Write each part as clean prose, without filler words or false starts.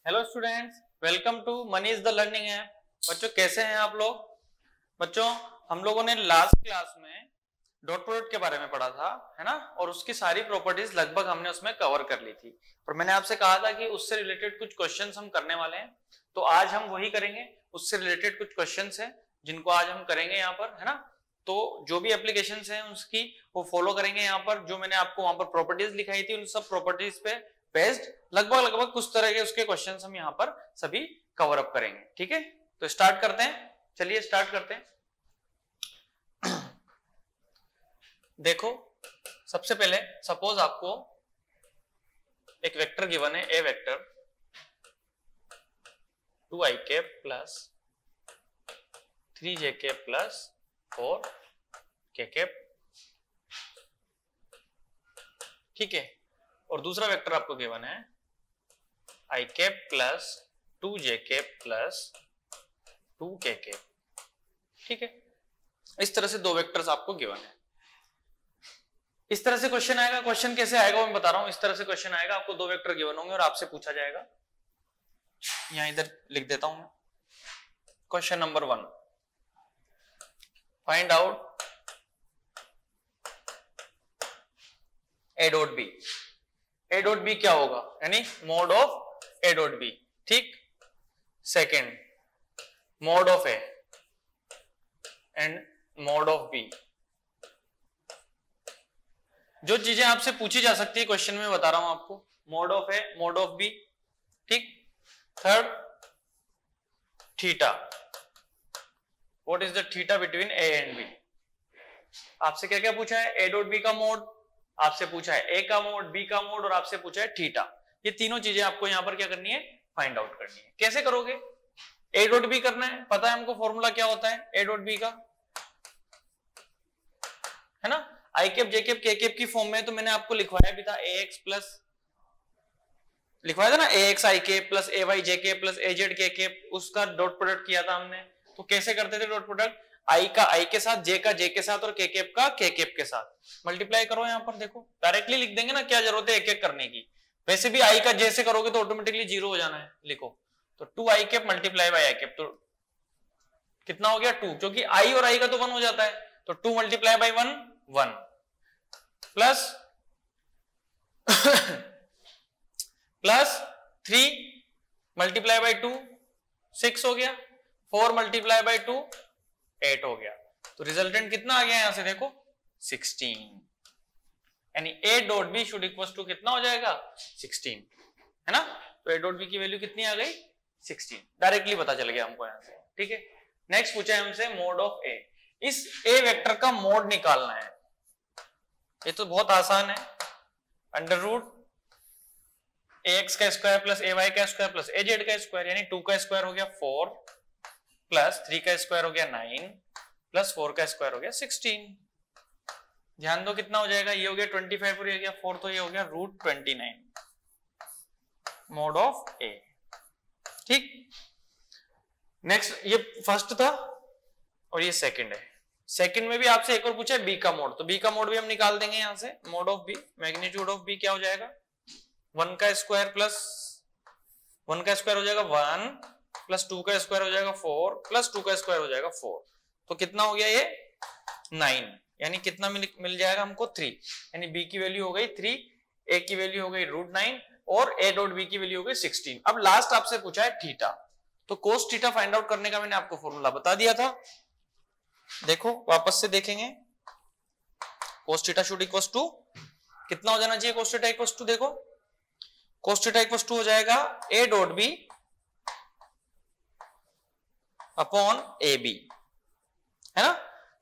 Hello students, welcome to money is the learning app. बच्चों कैसे हैं आप लोग? बच्चों हम लोगों ने लास्ट क्लास में डॉट प्रोडक्ट के बारे में पढ़ा था, है ना, और उसकी सारी प्रॉपर्टीज लगभग हमने उसमें कवर कर ली थी। और मैंने आपसे कहा था कि उससे रिलेटेड कुछ क्वेश्चंस हम करने वाले हैं, तो आज हम वही करेंगे। उससे रिलेटेड कुछ क्वेश्चंस हैं जिनको आज हम करेंगे यहाँ पर, है ना। तो जो भी एप्लीकेशंस हैं उसकी वो फॉलो करेंगे। यहाँ पर जो मैंने आपको वहां पर प्रॉपर्टीज लिखाई थी उन सब प्रॉपर्टीज पे बेस्ड लगभग कुछ तरह के उसके क्वेश्चंस हम यहाँ पर सभी कवर अप करेंगे। ठीक है, तो स्टार्ट करते हैं। चलिए स्टार्ट करते हैं। देखो सबसे पहले सपोज आपको एक वेक्टर गिवन है, A vector 2i cap plus 3j cap plus 4k cap. ठीक है, और दूसरा वेक्टर आपको गिवन है i cap plus 2j cap plus 2k cap. ठीक है, इस तरह से दो वेक्टर्स आपको गिवन है। इस तरह से क्वेश्चन आएगा। क्वेश्चन कैसे आएगा वो मैं बता रहा हूं। इस तरह से क्वेश्चन आएगा, आपको दो वेक्टर गिवन होंगे और आपसे पूछा जाएगा। यहां इधर लिख देता हूं मैं। Question number 1, find out A dot B. A dot B क्या होगा, यानी mod of A dot B. ठीक, second mod of A and mod of B. जो चीजें आपसे पूछी जा सकती है क्वेश्चन में बता रहा हूं आपको। Mod of A, mod of B. ठीक, third theta. What is the theta between A and B. आपसे क्या क्या पूछा है? ए डॉट बी का मोड, आपसे पूछा है ए का मोड, बी का मोड, और आपसे पूछा है थीटा। ये तीनों चीजें आपको यहां पर क्या करनी है? फाइंड आउट करनी है। कैसे करोगे? ए डॉट बी करना है, पता है हमको फॉर्मूला क्या होता है ए डॉट बी का, है ना। आई cap J cap K cap की फॉर्म में तो मैंने आपको लिखवाया भी था, ए एक्स प्लस लिखवाया था ना, ए X I cap plus A Y J cap plus A Z K cap. उसका डॉट प्रोडक्ट किया था हमने। तो कैसे करते थे डॉट प्रोडक्ट? आई का आई के साथ, जे का जे के साथ, और के कैप का के कैप के साथ मल्टीप्लाई करो। यहां पर देखो डायरेक्टली लिख देंगे ना, क्या जरूरत है एक एक करने की। वैसे भी आई का जे से करोगे तो ऑटोमेटिकली जीरो हो जाना है। लिखो तो 2i cap multiply by I cap, तो कितना हो गया 2, क्योंकि आई और आई का तो 1 हो जाता है। तो 2 multiply by 1 1 plus plus 3 multiply by 2 6 हो गया, 4 मल्टीप्लाई बाय 2 8 हो गया। तो रिजल्टेंट कितना आ गया यहां से देखो 16, यानी A dot B should equal to कितना हो जाएगा 16, है ना। तो ए डॉट बी की वैल्यू कितनी आ गई 16, डायरेक्टली पता चल गया हमको यहां से। ठीक है, नेक्स्ट पूछा है हमसे मोड ऑफ ए। इस ए वेक्टर का मोड निकालना है। ये तो बहुत आसान है, अंडर रूट ए एक्स का स्क्वायर प्लस ए वाई का स्क्वायर प्लस ए जेड का स्क्वायर, यानी 2 का स्क्वायर हो गया 4 प्लस 3 का स्क्वायर हो गया 9 प्लस 4 का स्क्वायर हो गया 16। ध्यान दो कितना हो जाएगा, ये हो गया 25 और ये हो गया 4, तो ये हो गया रूट 29 मोड ऑफ ए। ठीक, नेक्स्ट ये फर्स्ट था और ये सेकंड है। सेकंड में भी आपसे एक और पूछा है बी का मोड, तो बी का मोड भी हम निकाल देंगे यहां से। Mod of B, magnitude of B क्या हो जाएगा 1 का स्क्वायर प्लस 1 का स्क्वायर हो जाएगा 1 प्लस 2 का स्क्वायर हो जाएगा 4 प्लस 2 का स्क्वायर हो जाएगा 4। तो कितना हो गया ये 9, यानी कितना मिल जाएगा हमको 3, यानी बी की वैल्यू हो गई 3, ए की वैल्यू हो गई रूट 9 और ए डॉट बी की वैल्यू हो गई 16। अब लास्ट आपसे पूछा है थीटा, तो कोस थीटा फाइंड आउट करने का मैंने आपको फॉर्मूला बता दिया था। देखो वापस से देखेंगे, cos theta should equal to कितना हो जाना चाहिए, कोस थीटा इक्वल टू देखो कोस थीटा इक्वल टू हो जाएगा A dot B upon A B, है ना।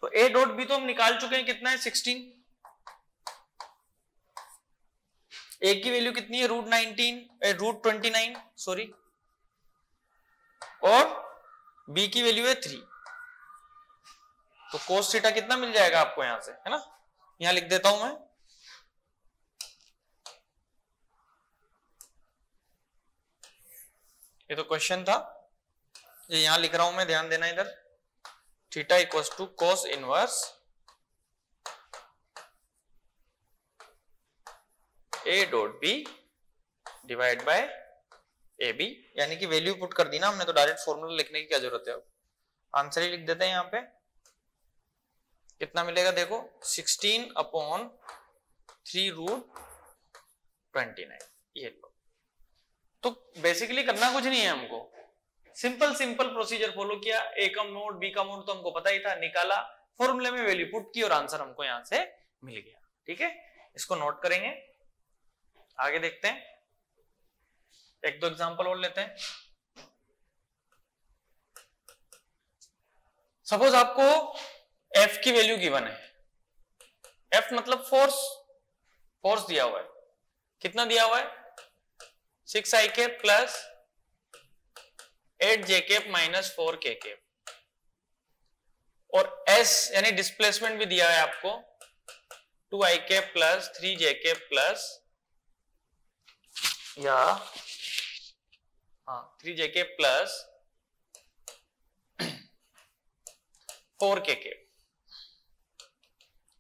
तो ए डॉट बी तो हम निकाल चुके हैं, कितना है 16, ए की वैल्यू कितनी है रूट 29 सॉरी, और बी की वैल्यू है 3। तो कोस थीटा कितना मिल जाएगा आपको यहां से, है ना। यहां लिख देता हूं मैं, ये तो क्वेश्चन था, ये यहां लिख रहा हूं मैं, ध्यान देना इधर। Theta equals to cos inverse A dot B divide by A B, यानी कि वैल्यू पुट कर दी ना हमने, तो डायरेक्ट फॉर्मूला लिखने की क्या जरूरत है, अब आंसर ही लिख देते हैं। यहाँ पे कितना मिलेगा देखो, 16/3√29, ये लो। तो बेसिकली करना कुछ नहीं है हमको, सिंपल प्रोसीजर फॉलो किया, ए का मोड बी का मोड तो हमको पता ही था, निकाला, फॉर्मूले में वैल्यू पुट की और आंसर हमको यहां से मिल गया। ठीक है, इसको नोट करेंगे, आगे देखते हैं, एक दो एग्जांपल और लेते हैं। सपोज आपको F की वैल्यू गिवन है, F मतलब फोर्स दिया हुआ है, कितना दिया हुआ है, 6i cap plus 8j cap minus 4k cap, और S यानी डिस्प्लेसमेंट भी दिया है आपको 2i cap plus 3j cap plus 3j cap plus 4k cap,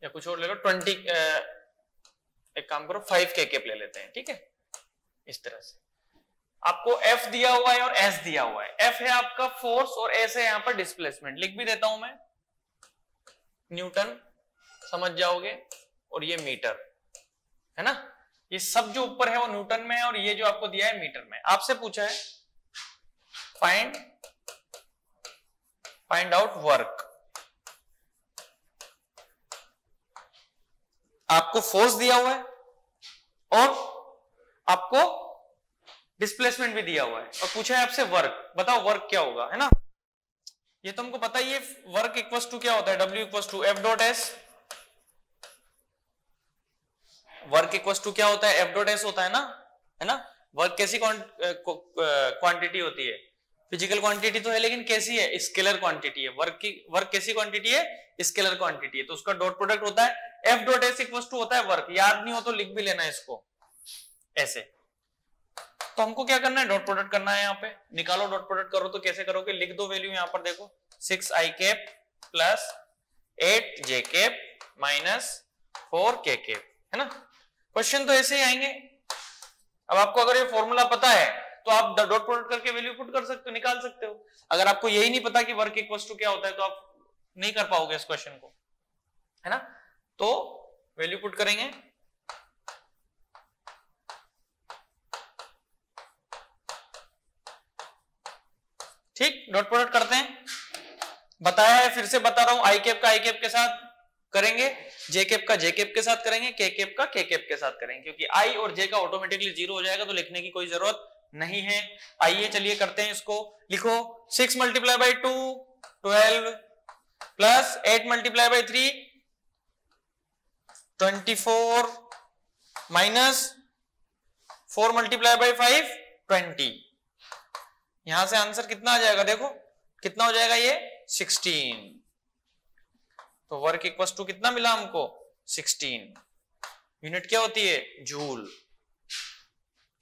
या कुछ और ले लो, 20 एक काम करो 5k कैप ले लेते हैं। ठीक है, इस तरह से आपको F दिया हुआ है और S दिया हुआ है। F है आपका फोर्स और S है यहां पर डिस्प्लेसमेंट, लिख भी देता हूं मैं, न्यूटन समझ जाओगे, और ये मीटर है ना, ये सब जो ऊपर है वो न्यूटन में है, और ये जो आपको दिया है मीटर में। आपसे पूछा है फाइंड आउट वर्क, आपको फोर्स दिया हुआ है और आपको डिस्प्लेसमेंट भी दिया हुआ है, और पूछा है आपसे वर्क, बताओ वर्क क्या होगा, है ना। ये तो हमको पता ही है, वर्क इक्वल्स टू क्या होता है, W equals to F dot S, work equals to क्या होता है, F डॉट S होता है ना। वर्क कैसी क्वांटिटी होती है, फिजिकल क्वांटिटी तो है, लेकिन कैसी है, स्केलर क्वांटिटी है। वर्क कैसी क्वांटिटी है, स्केलर क्वांटिटी है, तो उसका डॉट प्रोडक्ट होता है F dot S equals to होता है वर्क। याद नहीं हो तो लिख भी लेना है इसको ऐसे। तो हमको क्या करना है, डॉट प्रोडक्ट करना है, यहाँ पे निकालो, डॉट प्रोडक्ट करो तो कैसे करोगे, लिख दो वैल्यू यहाँ पर, देखो 6i cap plus 8j cap minus 4k cap, है ना। क्वेश्चन तो ऐसे ही आएंगे। अब आपको अगर ये फॉर्मूला पता है तो आप डॉट प्रोडक्ट करके वैल्यू पुट कर सकते हो, निकाल सकते हो। अगर आपको यही नहीं पता कि वर्क इक्वल्स टू क्या होता है तो आप नहीं कर पाओगे इस क्वेश्चन को, है ना। तो वैल्यू पुट करेंगे, ठीक, डॉट प्रोडक्ट करते हैं, बताया है, फिर से बता रहा हूं, आई कैप का आई कैप के साथ करेंगे, जे कैप का जे कैप के साथ करेंगे, के कैप का के कैप के साथ करेंगे, क्योंकि आई और जे का ऑटोमेटिकली 0 हो जाएगा, तो लिखने की कोई जरूरत नहीं है। आइए चलिए करते हैं इसको, लिखो 6 multiply by 2 12 plus 8 multiply by 3 24 minus 4 multiply by 5 20। यहां से आंसर कितना आ जाएगा, देखो कितना हो जाएगा, ये 16। तो वर्क इक्वल्स टू कितना मिला हमको, 16। यूनिट क्या होती है, जूल,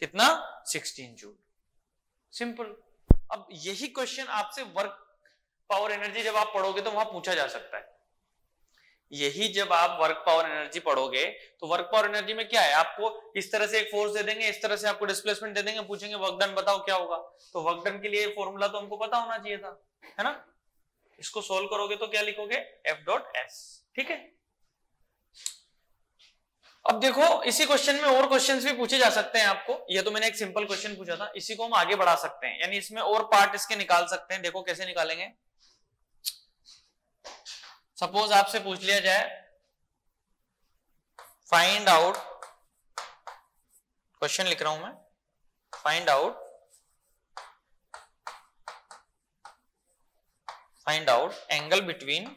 कितना, 16 जूल। सिंपल। अब यही क्वेश्चन आपसे वर्क पावर एनर्जी जब आप पढ़ोगे तो वहां पूछा जा सकता है। यही जब आप वर्क पावर एनर्जी पढ़ोगे तो वर्क पावर एनर्जी में क्या है, आपको इस तरह से एक फोर्स दे देंगे, इस तरह से आपको डिस्प्लेसमेंट दे देंगे, पूछेंगे वर्क डन बताओ क्या होगा, तो वर्क डन के लिए फॉर्मूला तो हमको पता होना चाहिए था, है ना। इसको सोल्व करोगे तो क्या लिखोगे, F डॉट S, ठीक है। अब देखो इसी क्वेश्चन में और क्वेश्चंस भी पूछे जा सकते हैं आपको। ये तो मैंने एक सिंपल क्वेश्चन पूछा था, इसी को हम आगे बढ़ा सकते हैं, यानी इसमें और पार्ट इसके निकाल सकते हैं। देखो कैसे निकालेंगे, सपोज आपसे पूछ लिया जाए फाइंड आउट, क्वेश्चन लिख रहा हूं मैं, find out angle between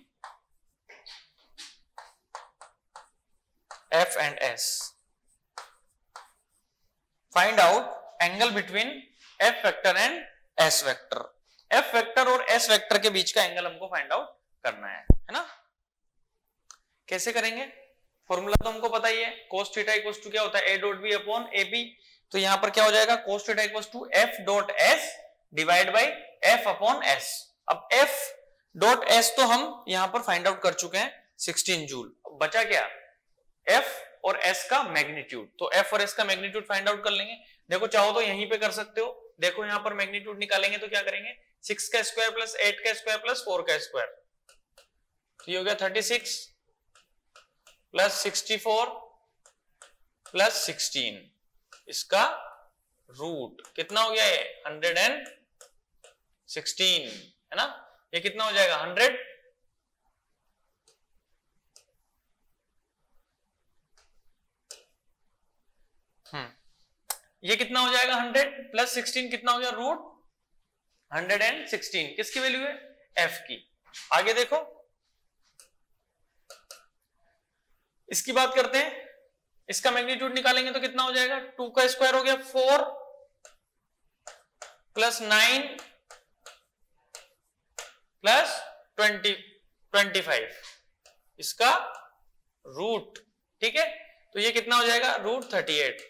F and S, find out angle between F vector and S vector. F vector और S वेक्टर के बीच का एंगल हमको फाइंड आउट करना है ना। कैसे करेंगे, फॉर्मूला तो हमको पता ही है, cos थीटा इक्वल्स टू क्या होता है, A dot B upon AB। तो यहां पर क्या हो जाएगा, cos theta equals to F dot S divide by F upon S। अब F डॉट S तो हम यहां पर फाइंड आउट कर चुके हैं 16 जूल। बचा क्या, F और S का मैग्नीट्यूड। तो F और S का मैग्नीट्यूड फाइंड आउट कर लेंगे। देखो चाहो तो यहीं पे कर सकते हो, देखो यहाँ पर मैग्नीट्यूड निकालेंगे तो क्या करेंगे, 6 का स्क्वायर प्लस 8 का स्क्वायर प्लस 4 का स्क्वायर, तो ये हो गया 36 प्लस 64 प्लस 16, इसका रूट कितना हो गया है 116 है ना, ये कितना हो जाएगा 100, ये कितना हो जाएगा 100 प्लस 16 कितना हो गया रूट 116, किसकी वैल्यू है f की। आगे देखो इसकी बात करते हैं, इसका मैग्नीट्यूड निकालेंगे तो कितना हो जाएगा, 2 का स्क्वायर हो गया 4 प्लस 9 प्लस 25, इसका रूट, ठीक है, तो ये कितना हो जाएगा रूट 38।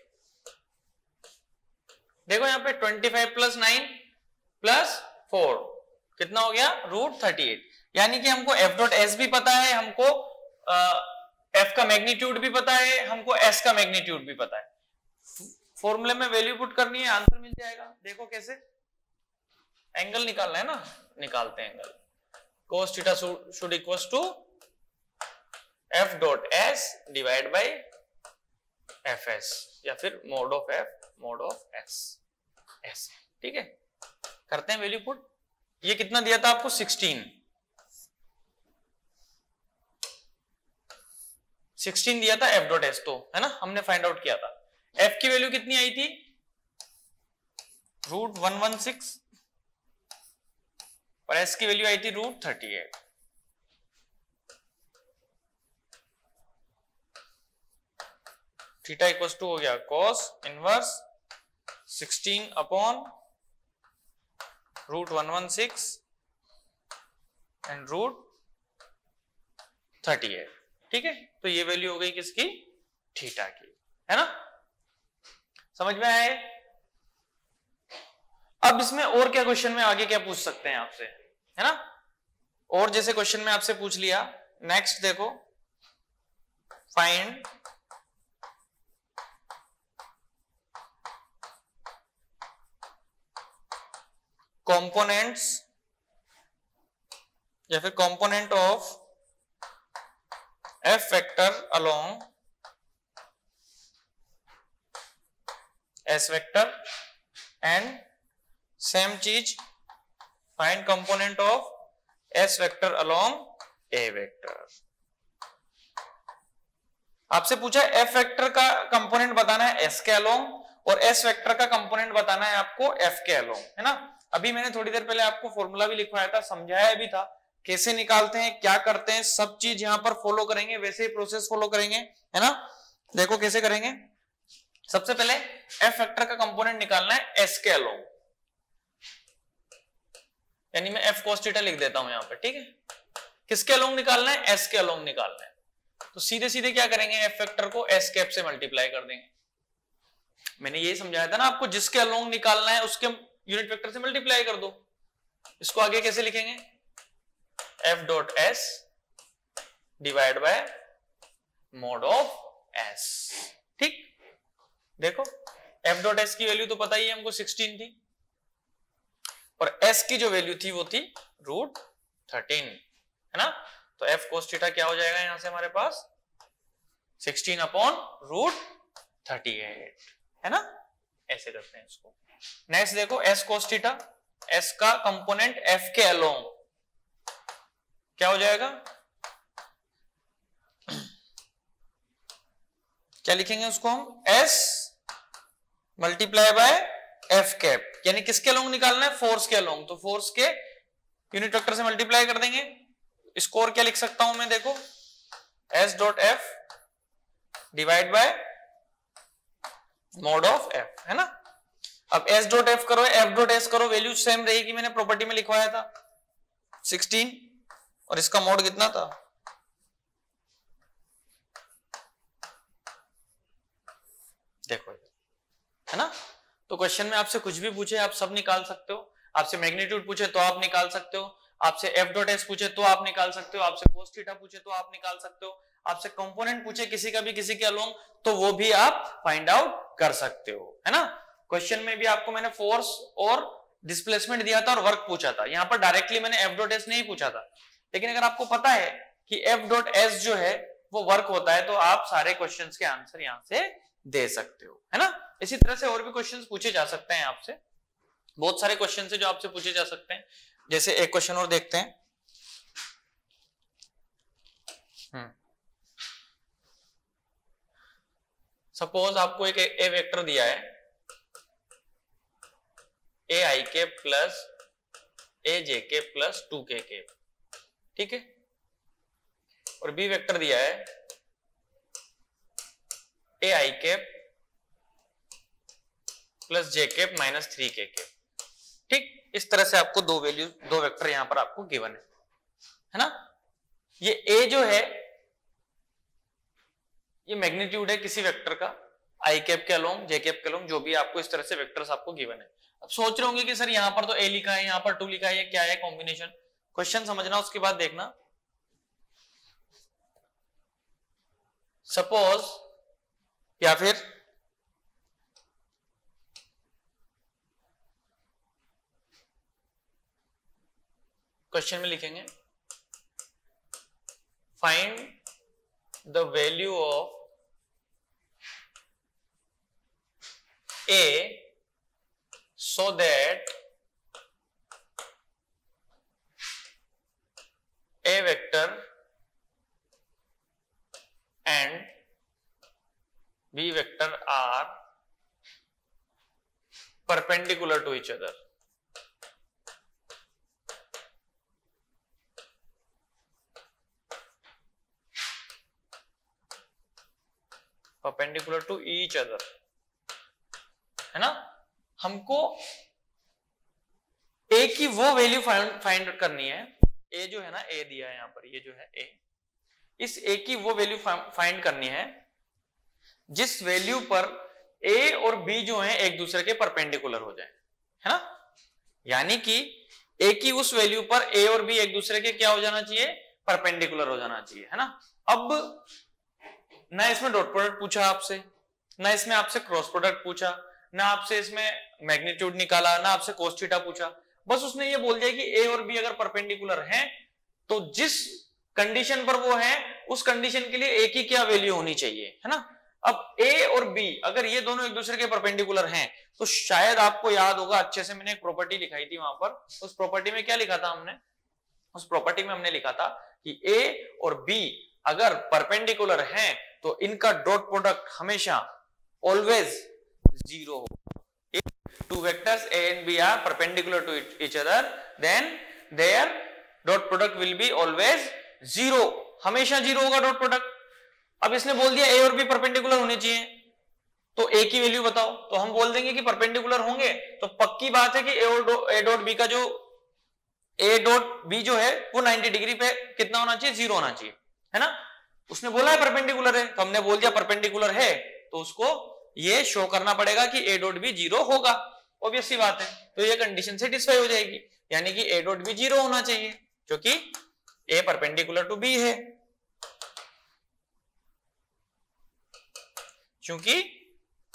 देखो यहाँ पे 25 प्लस 9 प्लस 4 कितना हो गया रूट 38, यानी कि हमको f डॉट एस भी पता है, हमको f का मैग्नीट्यूड भी पता है, हमको s का मैग्नीट्यूड भी पता है। फॉर्मूले में वैल्यू पुट करनी है, आंसर मिल जाएगा। देखो कैसे, एंगल निकालना है ना, निकालते हैं angle. cos theta should equals to f dot s divide by fs, या फिर mod of f mod of s, ऐसे, ठीक है। करते हैं वैल्यू पुट। ये कितना दिया था आपको 16 दिया था f डॉट s, तो है ना, हमने फाइंड आउट किया था। f की वैल्यू कितनी आई थी रूट 116 और s की वैल्यू आई थी रूट 38। थीटा इक्वल्स टू हो गया cos inverse 16 upon root 116 and root 38, ठीक है। तो ये वैल्यू हो गई किसकी, थीटा की, है ना, समझ में आए। अब इसमें और क्या क्वेश्चन में आगे क्या पूछ सकते हैं आपसे, है ना, और जैसे क्वेश्चन में आपसे पूछ लिया। नेक्स्ट देखो, फाइंड कंपोनेंट्स या फिर component of f vector along s vector and same चीज find component of s vector along a vector. आपसे पूछा f वेक्टर का कंपोनेंट बताना है s के अलोंग और s वेक्टर का कंपोनेंट बताना है आपको f के अलोंग, है ना। अभी मैंने थोड़ी देर पहले आपको फॉर्मूला भी लिखवाया था, समझाया भी था कैसे निकालते हैं, क्या करते हैं, सब चीज यहां पर फॉलो करेंगे, वैसे ही प्रोसेस फॉलो करेंगे, है ना। देखो कैसे करेंगे। सबसे पहले f वेक्टर का कंपोनेंट निकालना है s के अलोंग, यानी मैं f cos थीटा लिख देता हूं यहां पर, ठीक है। किसके अलोंग निकालना है, s के अलोंग निकालना है। तो सीधे सीधे क्या करेंगे, f वेक्टर को s कैप से मल्टीप्लाई कर देंगे। मैंने यही समझाया था ना आपको, जिसके अलोंग निकालना है उसके यूनिट वेक्टर से मल्टीप्लाई कर दो। इसको आगे कैसे लिखेंगे, f dot s divide by mode of s, ठीक। देखो f डॉट s की वैल्यू तो पता ही है हमको 16 थी और s की जो वैल्यू थी वो थी रूट 13, है ना। तो f cos थीटा क्या हो जाएगा यहां से हमारे पास 16 अपॉन रूट 38, है ना। ऐसे करते हैं इसको। नेक्स्ट देखो s cos थीटा, s का कंपोनेंट f के अलोंग क्या हो जाएगा, क्या लिखेंगे उसको हम, s multiply by f cap, यानी किसके अलोंग निकालना है, फोर्स के अलोंग। तो फोर्स के यूनिट वेक्टर से मल्टीप्लाई कर देंगे। इसको और क्या लिख सकता हूं मैं, देखो s dot f divide by mode of f, है ना। अब s डॉट f करो, f डॉट s करो, वैल्यू सेम रहेगी, मैंने प्रॉपर्टी में लिखवाया था 16 और इसका मोड कितना था, देखो, है ना। तो क्वेश्चन में आपसे कुछ भी पूछे आप सब निकाल सकते हो। आपसे मैग्नीट्यूड पूछे तो आप निकाल सकते हो, आपसे f डॉट s पूछे तो आप निकाल सकते हो, आपसे cos थीटा पूछे तो आप निकाल सकते हो, आपसे कंपोनेंट पूछे किसी का भी किसी के अलोंग तो वो भी आप फाइंड आउट कर सकते हो, है ना। क्वेश्चन में भी आपको मैंने फोर्स और डिस्प्लेसमेंट दिया था और वर्क पूछा था, यहां पर डायरेक्टली मैंने एफ डॉट एस नहीं पूछा था। लेकिन अगर आपको पता है कि एफ डॉट एस जो है वो वर्क होता है, तो आप सारे क्वेश्चंस के आंसर यहां से दे सकते हो, है ना। इसी तरह से और भी क्वेश्चंस पूछे जा सकते हैं आपसे, बहुत सारे क्वेश्चन है जो आपसे पूछे जा सकते हैं। जैसे एक क्वेश्चन और देखते हैं। सपोज आपको एक ए वेक्टर दिया है, ए आई के प्लस ए जे के प्लस 2k के, ठीक है। और बी वेक्टर दिया है ए आई कैप प्लस जे कैप माइनस 3k के, ठीक। इस तरह से आपको दो वेक्टर यहां पर आपको गिवन है ना। ये ए जो है ये मैग्नीट्यूड है किसी वेक्टर का, आई कैप के अलोंग जे कैप के अलोंग, जो भी आपको इस तरह से वेक्टर्स आपको गिवन है। अब सोच रहे होंगे कि सर यहां पर तो ए लिखा है, यहां पर 2 लिखा है, ये क्या है कॉम्बिनेशन। क्वेश्चन समझना, उसके बाद देखना। सपोज या फिर क्वेश्चन में लिखेंगे find the value of A so that A vector and B vector are perpendicular to each other. Perpendicular to each other, है ना। हमको ए की वो वैल्यू फाइंड करनी है। ए जो है ना, ए दिया है यहां पर, ये जो है ए, इस ए की वो वैल्यू फाइंड करनी है जिस वैल्यू पर ए और बी जो है एक दूसरे के परपेंडिकुलर हो जाए, है ना। यानी कि ए की उस वैल्यू पर ए और बी एक दूसरे के क्या हो जाना चाहिए, परपेंडिकुलर हो जाना चाहिए, है ना। अब ना इसमें डॉट प्रोडक्ट पूछा आपसे, ना इसमें आपसे क्रॉस प्रोडक्ट पूछा, ना आपसे इसमें मैग्नीट्यूड निकाला, ना आपसे कोस थीटा पूछा। बस उसने ये बोल दिया कि ए और बी अगर परपेंडिकुलर हैं तो जिस कंडीशन पर वो है उस कंडीशन के लिए ए की क्या वैल्यू होनी चाहिए, है ना। अब ए और बी अगर ये दोनों एक दूसरे के परपेंडिकुलर हैं तो शायद आपको याद होगा, अच्छे से मैंने एक प्रॉपर्टी लिखाई थी वहां पर। उस प्रॉपर्टी में क्या लिखा था हमने, उस प्रॉपर्टी में हमने लिखा था कि ए और बी अगर परपेंडिकुलर हैं तो इनका डॉट प्रोडक्ट हमेशा ऑलवेज 0 हो। If two vectors A and B are perpendicular to each other, then their dot product will be always 0, हमेशा 0 होगा डॉट प्रोडक्ट। अब इसने बोल दिया A और B परपेंडिकुलर होने चाहिए, तो A की वैल्यू बताओ, तो हम बोल देंगे कि परपेंडिकुलर होंगे, तो पक्की बात है कि A डॉट B का जो A डॉट B जो है वो 90 डिग्री पे कितना होना चाहिए, 0 होना चाहिए, है ना। उसने बोला है परपेंडिकुलर है, तो हमने बोल दिया परपेंडिकुलर है, तो उसको ये शो करना पड़ेगा कि ए डॉट बी 0 होगा, ऑब्वियस सी बात है। तो ये कंडीशन सेटिस्फाई हो जाएगी, यानी कि ए डॉट बी 0 होना चाहिए क्योंकि ए परपेंडिकुलर टू बी है, क्योंकि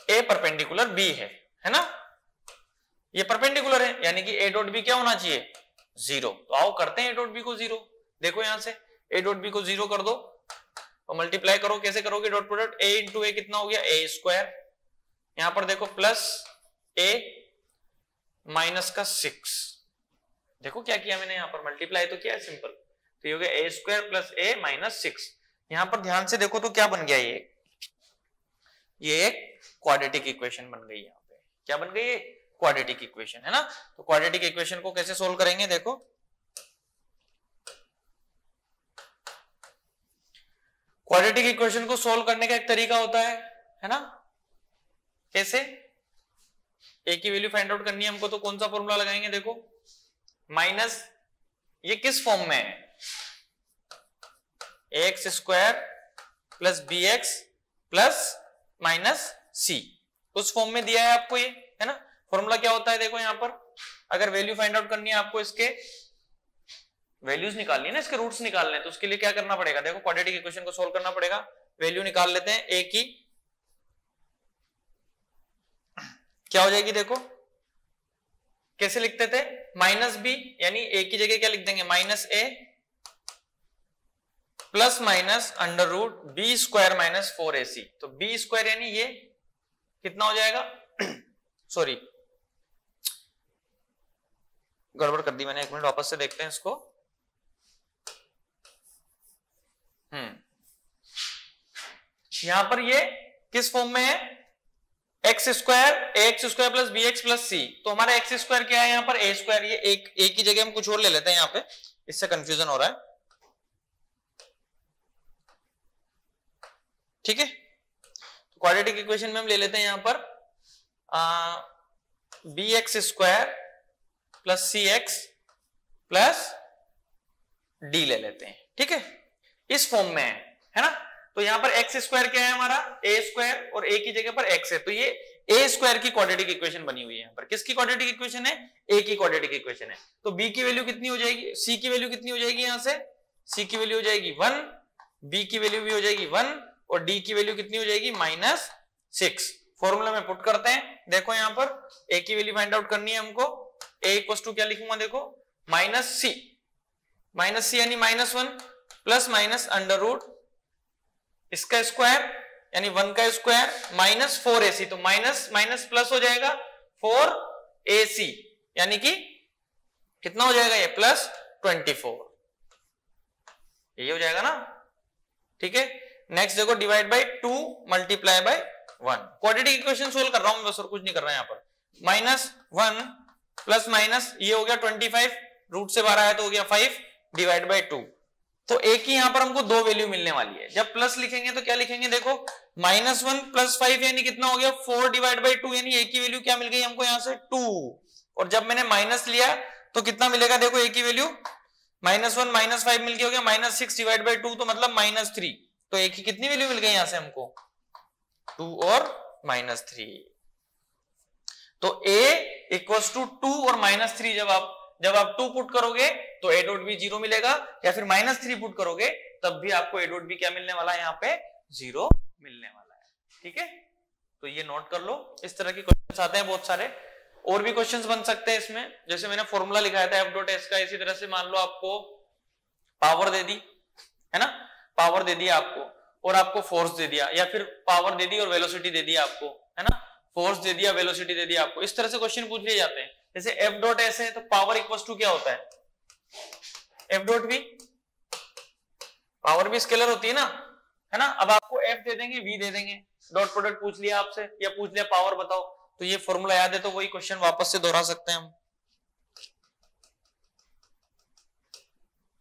ए परपेंडिकुलर बी है ना। ये परपेंडिकुलर है यानी कि ए डॉट बी क्या होना चाहिए, 0। तो आओ करते हैं ए डॉट बी को 0। देखो यहां से ए डॉट बी को 0 कर दो और मल्टीप्लाई करो। कैसे करोगे, डॉट प्रोडक्ट ए इंटू ए कितना हो गया, ए स्क्वायर। यहां पर देखो प्लस ए माइनस का 6, देखो क्या किया मैंने, यहां पर मल्टीप्लाई तो किया है सिंपल, तो ये हो गया ए स्क्वायर प्लस ए माइनस 6। यहां पर ध्यान से देखो तो क्या बन गया, ये एक क्वाड्रेटिक इक्वेशन बन गई। यहां पे क्या बन गई, क्वाड्रेटिक इक्वेशन, है ना। तो क्वाड्रेटिक इक्वेशन को कैसे सोल्व करेंगे, देखो क्वाड्रेटिक इक्वेशन को सोल्व करने का एक तरीका होता है ना। कैसे, ए की वैल्यू फाइंड आउट करनी है हमको, तो कौन सा फॉर्मूला लगाएंगे, देखो माइनस, ये किस फॉर्म में है, X square plus B X plus minus C, उस फॉर्म में दिया है आपको ये, है ना। फॉर्मूला क्या होता है, देखो यहां पर अगर वैल्यू फाइंड आउट करनी है आपको, इसके वैल्यूज निकालनी है ना, इसके रूट्स निकालने हैं, तो उसके लिए क्या करना पड़ेगा, देखो क्वाड्रेटिक इक्वेशन को सोल्व करना पड़ेगा। वैल्यू निकाल लेते हैं ए की, क्या हो जाएगी देखो, कैसे लिखते थे, माइनस बी यानी ए की जगह क्या लिख देंगे, minus A plus minus under root B square minus 4ac। तो बी स्क्वायर यानी ये कितना हो जाएगा सॉरी गड़बड़ कर दी मैंने, एक मिनट वापस से देखते हैं इसको। यहां पर ये किस फॉर्म में है, X square X square plus B X plus C. तो हमारा एक्स स्क्वायर क्या है यहाँ पर, ए स्क्वायर। ये एक ए की जगह हम कुछ और ले लेते हैं यहाँ पे, इससे कंफ्यूजन हो रहा है, ठीक है। क्वाड्रेटिक इक्वेशन में हम ले लेते हैं यहाँ पर बी एक्स स्क्वायर प्लस सी एक्स प्लस डी ले लेते हैं, ठीक है, इस फॉर्म में है ना। तो यहां पर एक्स स्क्वायर क्या है हमारा, ए स्क्वायर, और ए की जगह पर एक्स है, तो ये ए स्क्वायर की क्वाड्रेटिक इक्वेशन बनी हुई है। यहाँ पर किसकी क्वाड्रेटिक इक्वेशन है, ए की क्वाड्रेटिक इक्वेशन है। तो बी की वैल्यू कितनी हो जाएगी, सी की वैल्यू कितनी हो जाएगी, यहां से सी की वैल्यू हो जाएगी 1, बी की वैल्यू भी हो जाएगी 1, और डी की वैल्यू कितनी हो जाएगी -6। फॉर्मूला में पुट करते हैं, देखो यहां पर ए की वैल्यू फाइंड आउट करनी है हमको। ए इक्वल टू क्या लिखूंगा, देखो माइनस सी यानी -1 प्लस माइनस अंडर रूट इसका स्क्वायर यानी 1 का स्क्वायर माइनस 4ac। तो माइनस माइनस प्लस हो जाएगा 4ac यानी कि कितना हो जाएगा ये, प्लस 24, ये हो जाएगा ना, ठीक है। नेक्स्ट देखो divide by 2 multiply by 1। Quadratic equation solve कर रहा हूं मैं बस, और कुछ नहीं कर रहा है यहाँ पर। -1 प्लस माइनस ये हो गया 25, रूट से 12 है तो हो गया 5 डिवाइड बाय 2। तो ए की यहां पर हमको 2 वैल्यू मिलने वाली है। जब प्लस लिखेंगे तो क्या लिखेंगे, देखो -1 प्लस 5 यानी कितना हो गया 4 डिवाइड बाय 2, यानी ए की वैल्यू क्या मिल गई हमको यहां से 2। और जब मैंने माइनस लिया तो कितना मिलेगा, देखो ए की वैल्यू -1 -5 मिलके हो गया -6 डिवाइड बाय 2, तो मतलब -3। तो ए की कितनी वैल्यू मिल गई यहां से हमको, 2 और -3। तो ए इक्वल्स टू 2 और -3 जब आप 2 पुट करोगे तो ए डॉट बी 0 मिलेगा, या फिर -3 पुट करोगे तब भी आपको ए डॉट बी क्या मिलने वाला है, यहाँ पे 0 मिलने वाला है, ठीक है। तो ये नोट कर लो, इस तरह के क्वेश्चंस आते हैं बहुत सारे। और भी क्वेश्चंस बन सकते हैं इसमें, जैसे मैंने फॉर्मूला लिखाया था एफ डॉट एस का, इसी तरह से मान लो आपको पावर दे दी है ना, पावर दे दिया आपको और आपको फोर्स दे दिया, या फिर पावर दे दी और वेलोसिटी दे दिया आपको, है ना, फोर्स दे दिया वेलोसिटी दे दिया आपको, इस तरह से क्वेश्चन पूछ लिए जाते हैं। जैसे एफ डॉट एस है तो पावर इक्वल्स टू क्या होता है, एफ डॉट वी, पावर भी स्केलर होती है ना। अब आपको एफ दे देंगे वी दे देंगे, डॉट प्रोडक्ट पूछ लिया आपसे या पूछ लिया पावर बताओ, तो ये फॉर्मूला याद है तो वही क्वेश्चन वापस से दोहरा सकते हैं हम,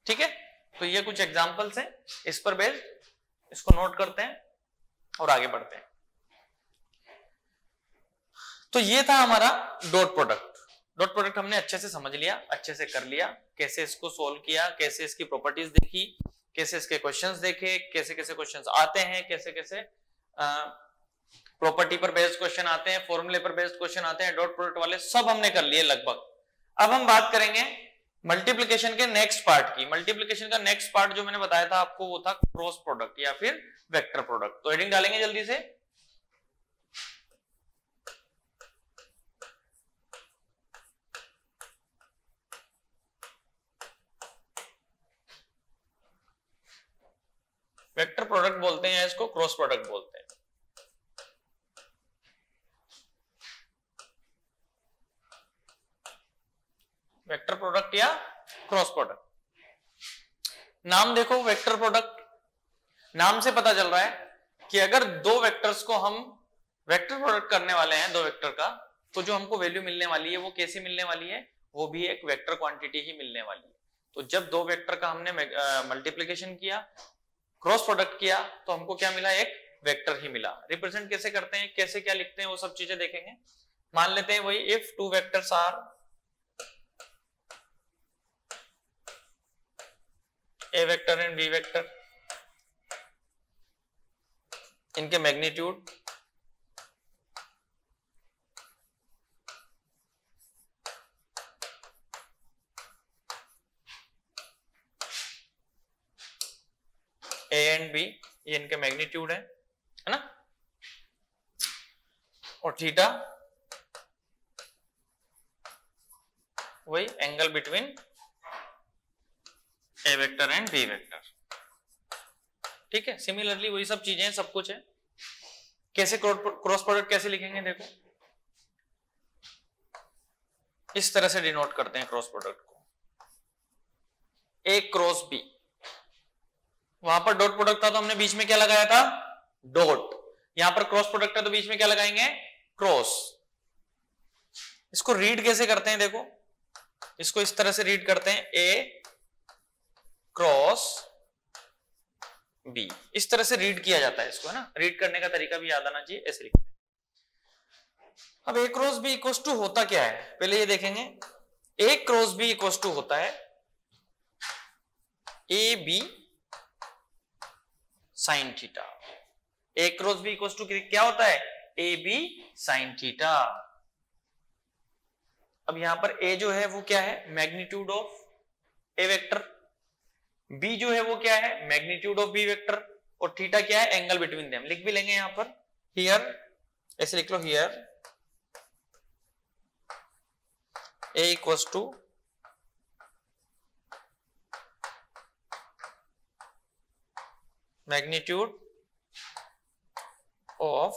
ठीक है। तो ये कुछ एग्जांपल्स हैं, इस पर बेस्ड इसको नोट करते हैं और आगे बढ़ते हैं। तो ये था हमारा डॉट प्रोडक्ट। डॉट प्रोडक्ट हमने अच्छे से समझ लिया, अच्छे से कर लिया, कैसे इसको सोल्व किया, कैसे इसकी प्रॉपर्टीज देखी, कैसे इसके क्वेश्चंस देखे, कैसे कैसे क्वेश्चंस आते हैं, कैसे कैसे प्रॉपर्टी पर बेस्ड क्वेश्चन आते हैं, फॉर्मूले पर बेस्ड क्वेश्चन आते हैं, डॉट प्रोडक्ट वाले सब हमने कर लिए लगभग। अब हम बात करेंगे मल्टीप्लिकेशन के नेक्स्ट पार्ट की। मल्टीप्लिकेशन का नेक्स्ट पार्ट जो मैंने बताया था आपको वो था क्रॉस प्रोडक्ट या फिर वेक्टर प्रोडक्ट। तो हेडिंग डालेंगे जल्दी से, वेक्टर प्रोडक्ट बोलते हैं या इसको क्रॉस प्रोडक्ट बोलते हैं। वेक्टर प्रोडक्ट या क्रॉस प्रोडक्ट। नाम देखो, वेक्टर प्रोडक्ट, नाम से पता चल रहा है कि अगर दो वेक्टर्स को हम वेक्टर प्रोडक्ट करने वाले हैं, दो वेक्टर का, तो जो हमको वैल्यू मिलने वाली है वो कैसे मिलने वाली है, वो भी एक वेक्टर क्वांटिटी ही मिलने वाली है। तो जब दो वेक्टर का हमने मल्टीप्लिकेशन किया, क्रॉस प्रोडक्ट किया, तो हमको क्या मिला, एक वेक्टर ही मिला। रिप्रेजेंट कैसे करते हैं, कैसे क्या लिखते हैं, वो सब चीजें देखेंगे। मान लेते हैं वही, if two vectors are A vector and B vector, इनके मैग्नीट्यूड ए एंड बी, ये इनके मैग्नीट्यूड है ना, और थीटा वही angle between A vector and B vector. ठीक है, सिमिलरली वही सब चीजें सब कुछ है। कैसे क्रॉस प्रोडक्ट कैसे लिखेंगे देखो, इस तरह से डिनोट करते हैं क्रॉस प्रोडक्ट को, ए क्रॉस बी। वहां पर डॉट प्रोडक्ट था तो हमने बीच में क्या लगाया था, डॉट। यहां पर क्रॉस प्रोडक्ट है तो बीच में क्या लगाएंगे, क्रॉस। इसको रीड कैसे करते हैं देखो, इसको इस तरह से रीड करते हैं, ए क्रॉस बी, इस तरह से रीड किया जाता है इसको, है ना। रीड करने का तरीका भी याद आना चाहिए, ऐसे लिखते हैं। अब A cross B equal to होता क्या है, पहले ये देखेंगे। A cross B equal to होता है A B sine theta. A cross B equal to क्या होता है, ए बी साइन थीटा। अब यहां पर ए जो है वो क्या है, magnitude of A vector, B जो है वो क्या है, मैग्नीट्यूड ऑफ बी वेक्टर, और थीटा क्या है, एंगल बिटवीन देम। लिख भी लेंगे यहां पर, हियर ऐसे लिख लो, here A equals to magnitude of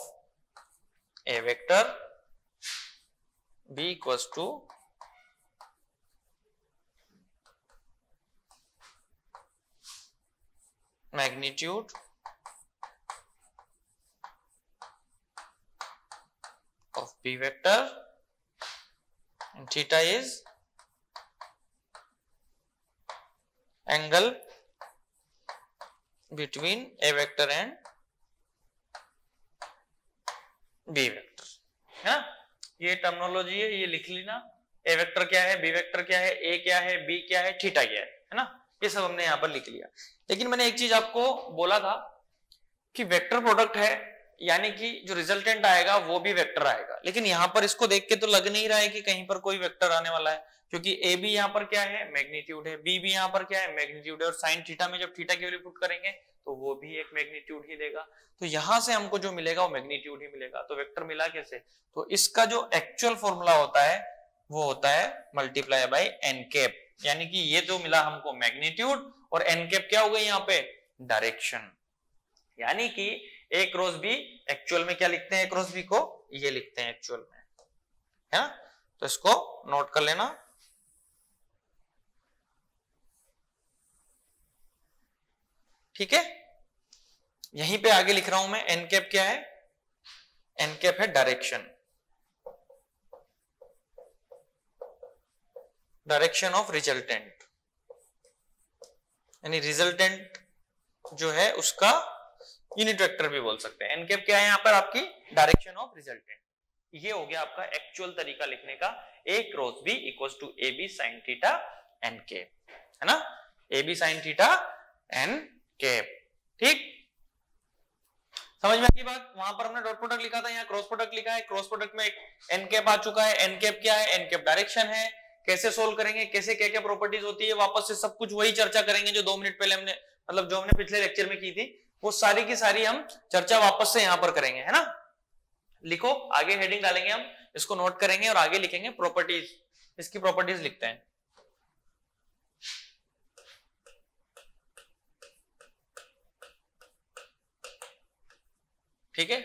A vector, B equals to magnitude of B vector, and theta is angle between A vector and B vector, है ना। ये टर्मिनोलॉजी है, ये लिख ली ना। ए वेक्टर क्या है, बी वेक्टर क्या है, ए क्या है, बी क्या है, थीटा क्या है ना। ये सब हमने यहां पर लिख लिया। लेकिन मैंने एक चीज आपको बोला था कि वेक्टर प्रोडक्ट है, यानी कि जो रिजल्टेंट आएगा वो भी वेक्टर आएगा। लेकिन यहां पर इसको देख के तो लग नहीं रहा है कि कहीं पर कोई वेक्टर आने वाला है, क्योंकि ए भी यहां पर क्या है, मैग्नीट्यूड है, बी भी यहां पर क्या है, मैग्नीट्यूड है, और साइन थीटा में जब थीटा की वैल्यू पुट करेंगे तो वो भी एक मैग्नीट्यूड ही देगा। तो यहां से हमको जो मिलेगा वो मैग्नीट्यूड ही मिलेगा। तो वेक्टर मिला कैसे, तो इसका जो एक्चुअल फॉर्मूला होता है वो होता है मल्टीप्लाई बाय एन कैप, यानी कि ये जो मिला हमको मैग्नीट्यूड, और एन कैप क्या हो गई यहाँ पे, डायरेक्शन। यानी कि ए क्रॉस बी एक्चुअल में क्या लिखते हैं, ए क्रॉस बी को ये लिखते हैं एक्चुअल में, है ना। तो इसको नोट कर लेना। ठीक है, यहीं पे आगे लिख रहा हूं मैं, एन कैप क्या है, एन कैप है डायरेक्शन, डायरेक्शन ऑफ रिजल्टेंट, यानी रिजल्टेंट जो है उसका यूनिट वेक्टर भी बोल सकते हैं। एन कैप क्या है यहाँ पर, आपकी डायरेक्शन ऑफ रिजल्टेंट। ये हो गया आपका एक्चुअल तरीका लिखने का, A cross B equals to A B sine theta N cap, है ना, A B sine theta N cap. ठीक, समझ में आई बात। वहां पर हमने डॉट प्रोडक्ट लिखा था, यहाँ क्रॉस प्रोडक्ट लिखा है। क्रॉस प्रोडक्ट में एन कैप आ चुका है। एन कैप क्या है, एन कैप डायरेक्शन है। कैसे सोल्व करेंगे, कैसे क्या क्या प्रॉपर्टीज होती है, वापस से सब कुछ वही चर्चा करेंगे जो 2 मिनट पहले हमने, मतलब जो हमने पिछले लेक्चर में की थी, वो सारी की सारी हम चर्चा वापस से यहां पर करेंगे, है ना। लिखो, आगे हेडिंग डालेंगे हम, इसको नोट करेंगे और आगे लिखेंगे प्रॉपर्टीज। इसकी प्रॉपर्टीज लिखते हैं। ठीक है,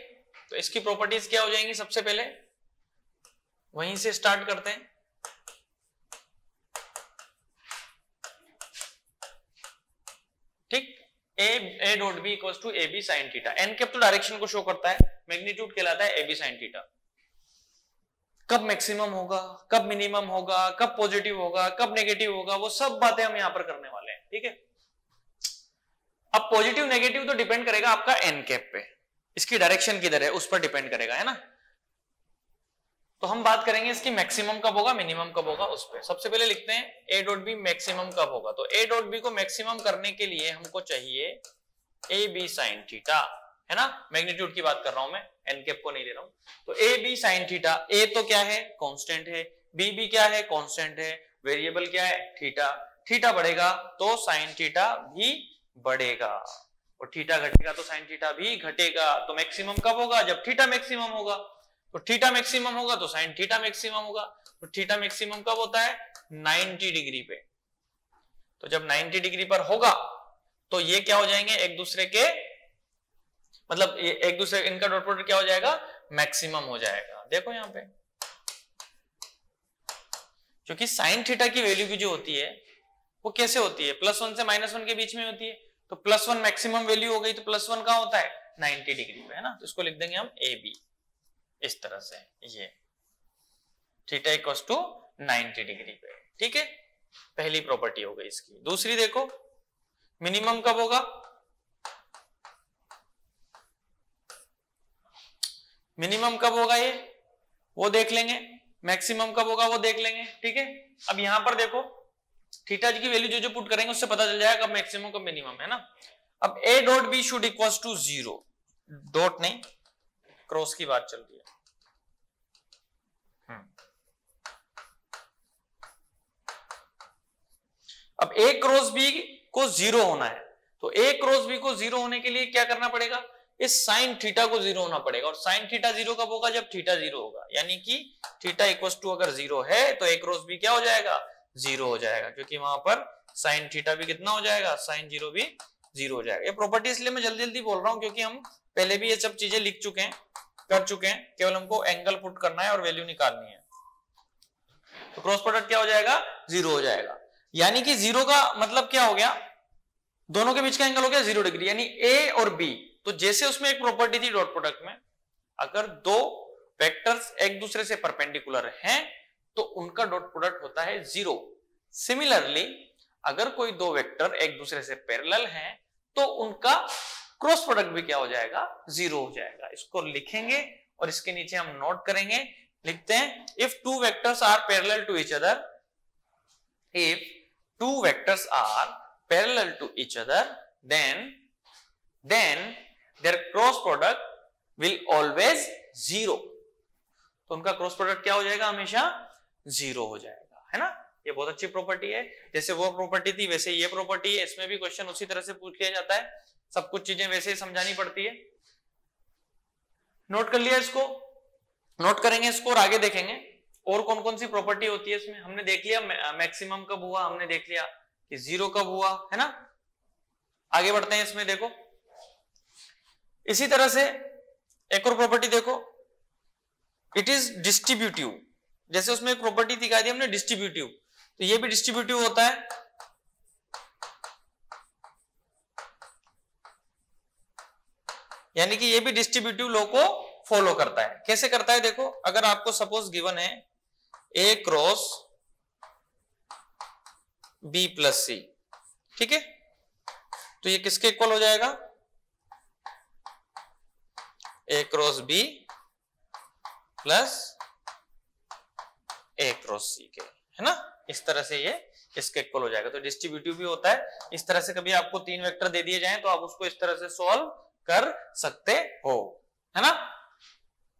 तो इसकी प्रॉपर्टीज क्या हो जाएंगी, सबसे पहले वहीं से स्टार्ट करते हैं। ठीक, A dot B equals to A B sine theta. N cap तो डायरेक्शन को शो करता है, मैग्नीट्यूड कहलाता है ए बी साइन थीटा। कब मैक्सिमम होगा, कब मिनिमम होगा, कब पॉजिटिव होगा, कब नेगेटिव होगा, वो सब बातें हम यहां पर करने वाले हैं। ठीक है, अब पॉजिटिव नेगेटिव तो डिपेंड करेगा आपका एन कैप पे, इसकी डायरेक्शन किधर है उस पर डिपेंड करेगा, है ना। तो हम बात करेंगे इसकी मैक्सिमम कब होगा, मिनिमम कब होगा उस पर। सबसे पहले लिखते हैं ए डॉट बी मैक्सिमम कब होगा। तो ए डॉट बी को मैक्सिमम करने के लिए हमको चाहिए ए बी साइन थीटा, है ना। मैग्नीट्यूड की बात कर रहा हूं मैं, एन कैप को नहीं ले रहा हूं। तो ए बी साइन थीटा, ए तो क्या है, कांस्टेंट है, बी भी क्या है, कांस्टेंट है, वेरिएबल क्या है, थीटा। थीटा बढ़ेगा तो साइन थीटा भी बढ़ेगा, और थीटा घटेगा तो साइन थीटा भी घटेगा। तो मैक्सिमम कब होगा, जब थीटा मैक्सिमम होगा। तो थीटा मैक्सिमम होगा तो साइन थीटा मैक्सिमम होगा। तो थीटा मैक्सिमम कब होता है, 90 डिग्री पे। तो जब 90 डिग्री पर होगा तो ये क्या हो जाएंगे, एक दूसरे के, मतलब एक दूसरे, इनका डॉट प्रोडक्ट क्या हो जाएगा, मैक्सिमम हो जाएगा। देखो यहां पे, क्योंकि साइन थीटा की वैल्यू की जो होती है वो कैसे होती है, +1 से -1 के बीच में होती है। तो +1 मैक्सिमम वैल्यू हो गई, तो +1 कहां होता है, 90 डिग्री पे, है ना। तो इसको लिख देंगे हम ए बी, इस तरह से, ये थीटा इक्वल्स टू 90 डिग्री पे। ठीक है, पहली प्रॉपर्टी हो गई इसकी। दूसरी देखो, मिनिमम कब होगा, मिनिमम कब होगा ये वो देख लेंगे, मैक्सिमम कब होगा वो देख लेंगे। ठीक है, अब यहां पर देखो थीटा की वैल्यू जो जो पुट करेंगे उससे पता चल जाएगा कब मैक्सिमम कब मिनिमम, है ना। अब A dot B should equals to 0, dot नहीं क्रॉस की बात चल रही है। अब ए क्रॉस बी को 0 होना है, तो ए क्रॉस बी को 0 होने के लिए क्या करना पड़ेगा, इस साइन थीटा को 0 होना पड़ेगा। और साइन थीटा 0 कब होगा, जब थीटा 0 होगा, यानी कि थीटा इक्वल्स टू अगर 0 है तो ए क्रॉस बी क्या हो जाएगा, 0 हो जाएगा, क्योंकि वहां पर साइन थीटा भी कितना हो जाएगा, साइन 0 भी 0 हो जाएगा। ये प्रॉपर्टी इसलिए मैं जल्दी जल्दी बोल रहा हूं क्योंकि हम पहले भी ये सब चीजें लिख चुके हैं, कर चुके हैं, केवल हमको एंगल पुट करना है और वैल्यू निकालनी है। तो क्रॉस प्रोडक्ट क्या हो जाएगा, 0 हो जाएगा, यानी कि 0 का मतलब क्या हो गया, दोनों के बीच का एंगल हो गया 0 डिग्री, यानी ए और बी। तो जैसे उसमें एक प्रॉपर्टी थी डॉट प्रोडक्ट में, अगर दो वेक्टर्स एक दूसरे से परपेंडिकुलर हैं तो उनका डॉट प्रोडक्ट होता है 0। सिमिलरली अगर कोई दो वेक्टर एक दूसरे से पैरेलल हैं तो उनका क्रॉस प्रोडक्ट भी क्या हो जाएगा, 0 हो जाएगा। इसको लिखेंगे और इसके नीचे हम नोट करेंगे, लिखते हैं if two vectors are parallel to each other, if two vectors are parallel to each other, then their cross product will always 0। तो उनका क्रॉस प्रोडक्ट क्या हो जाएगा, हमेशा 0 हो जाएगा, है ना। ये बहुत अच्छी प्रॉपर्टी है, जैसे वो प्रॉपर्टी थी वैसे ये प्रॉपर्टी है। इसमें भी क्वेश्चन उसी तरह से पूछ लिया जाता है, सब कुछ चीजें वैसे ही समझानी पड़ती है। नोट कर लिया, इसको नोट करेंगे इसको और आगे देखेंगे और कौन कौन सी प्रॉपर्टी होती है इसमें। हमने देख लिया मैक्सिमम कब हुआ, हमने देख लिया कि 0 कब हुआ, है ना। आगे बढ़ते हैं इसमें, देखो इसी तरह से एक और प्रॉपर्टी देखो, इट इज डिस्ट्रीब्यूटिव। जैसे उसमें एक प्रॉपर्टी दिखाई दी हमने डिस्ट्रीब्यूटिव, तो ये भी डिस्ट्रीब्यूटिव होता है। यानी कि ये भी डिस्ट्रीब्यूटिव लॉ को फॉलो करता है। कैसे करता है देखो, अगर आपको सपोज गिवन है ए क्रॉस बी प्लस सी, ठीक है, तो ये किसके इक्वल हो जाएगा, ए क्रॉस बी प्लस ए क्रॉस सी के, है ना। इस तरह से ये इसके इक्वल हो जाएगा। तो डिस्ट्रीब्यूटिव भी होता है इस तरह से। कभी आपको 3 वेक्टर दे दिए जाएं तो आप उसको इस तरह से सॉल्व कर सकते हो, है ना।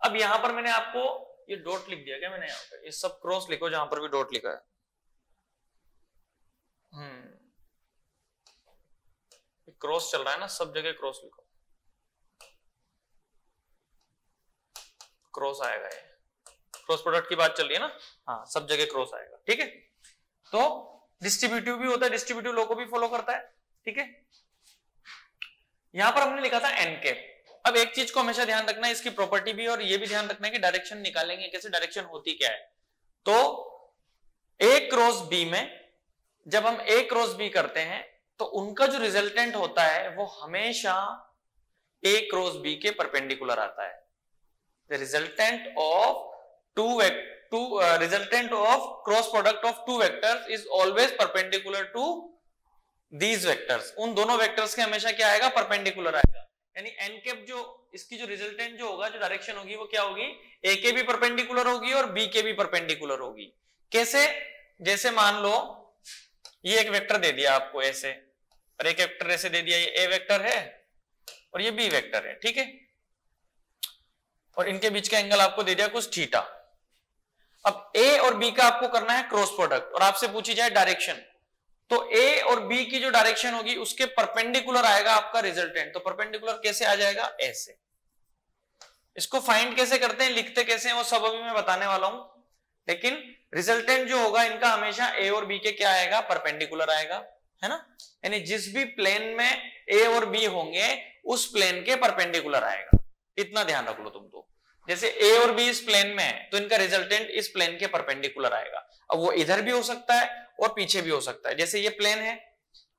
अब यहां पर मैंने आपको ये डॉट लिख दिया क्या मैंने, यहाँ पे ये सब क्रॉस लिखो जहां पर भी डॉट लिखा है। क्रॉस चल रहा है ना, सब जगह क्रॉस लिखो, क्रॉस आएगा। ये क्रॉस प्रोडक्ट की बात चल रही है ना, हाँ सब जगह क्रॉस आएगा, ठीक है। तो डिस्ट्रीब्यूटिव भी होता है, डिस्ट्रीब्यूटिव लॉ को भी फॉलो करता है, ठीक है। यहां पर हमने लिखा था एन कैप। अब एक चीज को हमेशा ध्यान रखना है, इसकी प्रॉपर्टी भी और ये भी ध्यान रखना है कि डायरेक्शन निकालेंगे कैसे, डायरेक्शन होती क्या है। तो ए क्रॉस बी में जब हम ए क्रॉस बी करते हैं तो उनका जो रिजल्टेंट होता है वो हमेशा ए क्रॉस बी के परपेंडिकुलर आता है। The resultant of resultant of cross product of two vectors is always perpendicular to these vectors. उन दोनों वेक्टर्स के हमेशा क्या आएगा, परपेंडिकुलर आएगा। यानी एन कैप जो इसकी जो रिजल्टेंट जो होगा, जो डायरेक्शन होगी वो क्या होगी, ए के भी परपेंडिकुलर होगी और बी के भी परपेंडिकुलर होगी। कैसे, जैसे मान लो ये एक वेक्टर दे दिया आपको ऐसे, और एक वेक्टर ऐसे दे दिया, ये ए वेक्टर है और ये बी वेक्टर है, ठीक है, और इनके बीच का एंगल आपको दे दिया कुछ थीटा। अब ए और बी का आपको करना है क्रॉस प्रोडक्ट और आपसे पूछी जाए डायरेक्शन, तो ए और बी की जो डायरेक्शन होगी उसके परपेंडिकुलर आएगा आपका रिजल्टेंट। तो परपेंडिकुलर कैसे आ जाएगा, ऐसे। इसको फाइंड कैसे करते हैं, लिखते कैसे हैं, वो सब अभी मैं बताने वाला हूं। लेकिन रिजल्टेंट जो होगा इनका हमेशा ए और बी के क्या आएगा, परपेंडिकुलर आएगा, है ना। यानी जिस भी प्लेन में ए और बी होंगे उस प्लेन के परपेंडिकुलर आएगा, इतना ध्यान रख लो तुम। तो जैसे ए और बी इस प्लेन में है तो इनका रिजल्टेंट इस प्लेन के परपेंडिकुलर आएगा। अब वो इधर भी हो सकता है और पीछे भी हो सकता है। जैसे ये प्लेन है,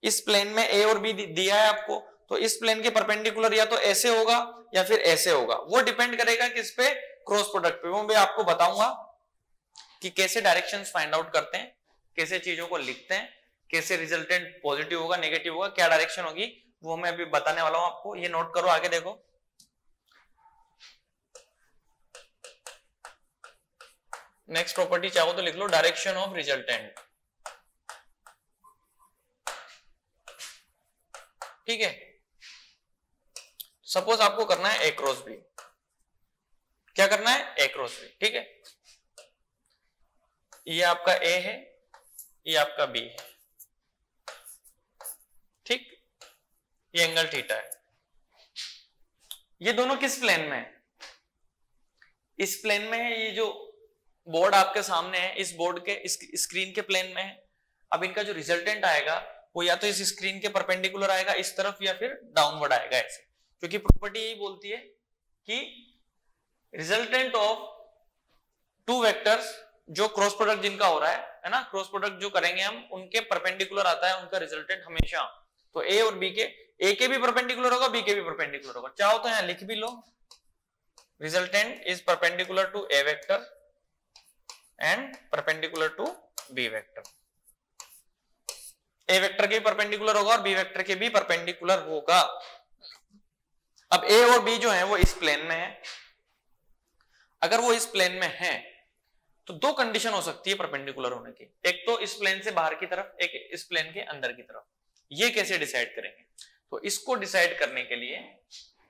इस प्लेन में ए और बी दिया है आपको, तो इस प्लेन के परपेंडिकुलर या तो ऐसे होगा या फिर ऐसे होगा। वो डिपेंड करेगा किस पे, क्रॉस प्रोडक्ट पे। वो मैं आपको बताऊंगा कि कैसे डायरेक्शंस फाइंड आउट करते हैं, कैसे चीजों को लिखते हैं, कैसे रिजल्टेंट पॉजिटिव होगा नेगेटिव होगा, क्या डायरेक्शन होगी, वो मैं अभी बताने वाला हूं आपको। ये नोट करो, आगे देखो। नेक्स्ट प्रॉपर्टी चाहो तो लिख लो, डायरेक्शन ऑफ रिजल्टेंट। ठीक है, सपोज आपको करना है ए क्रॉस बी। क्या करना है, ए क्रॉस बी। ठीक है, ये आपका ए है, ये आपका बी है। ठीक, ये एंगल थीटा है। ये दोनों किस प्लेन में है, इस प्लेन में है। ये जो बोर्ड आपके सामने है, इस बोर्ड के इस स्क्रीन के प्लेन में है। अब इनका जो रिजल्टेंट आएगा वो या तो इस स्क्रीन के परपेंडिकुलर आएगा इस तरफ, या फिर डाउनवर्ड आएगा ऐसे, क्योंकि प्रॉपर्टी यही बोलती है कि रिजल्टेंट ऑफ टू वेक्टर्स जो क्रॉस प्रोडक्ट जिनका हो रहा है ना, क्रॉस प्रोडक्ट जो करेंगे हम, उनके परपेंडिकुलर आता है उनका रिजल्टेंट हमेशा। तो ए और बी के, ए के भी परपेंडिकुलर होगा, बी के भी परपेंडिकुलर होगा। चाहो तो यहां लिख भी लो, resultant is perpendicular to A vector and perpendicular to B vector. A vector के भी परपेंडिकुलर होगा और बी वेक्टर के भी परपेंडिकुलर होगा। अब ए और बी जो है वो इस प्लेन में है। अगर वो इस प्लेन में है तो दो कंडीशन हो सकती है परपेंडिकुलर होने की, एक तो इस प्लेन से बाहर की तरफ, एक इस प्लेन के अंदर की तरफ। ये कैसे डिसाइड करेंगे, तो इसको डिसाइड करने के लिए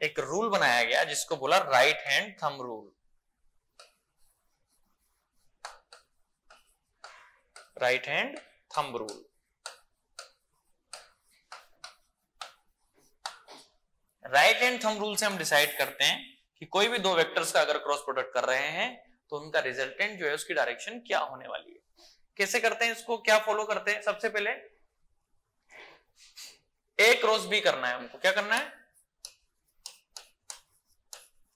एक रूल बनाया गया जिसको बोला right hand thumb rule. Right hand thumb rule. Right hand thumb rule से हम डिसाइड करते हैं कि कोई भी दो वेक्टर्स का अगर क्रॉस प्रोडक्ट कर रहे हैं तो उनका रिजल्टेंट जो है उसकी डायरेक्शन क्या होने वाली है। कैसे करते हैं इसको, क्या फॉलो करते हैं, सबसे पहले ए क्रॉस बी करना है हमको। क्या करना है,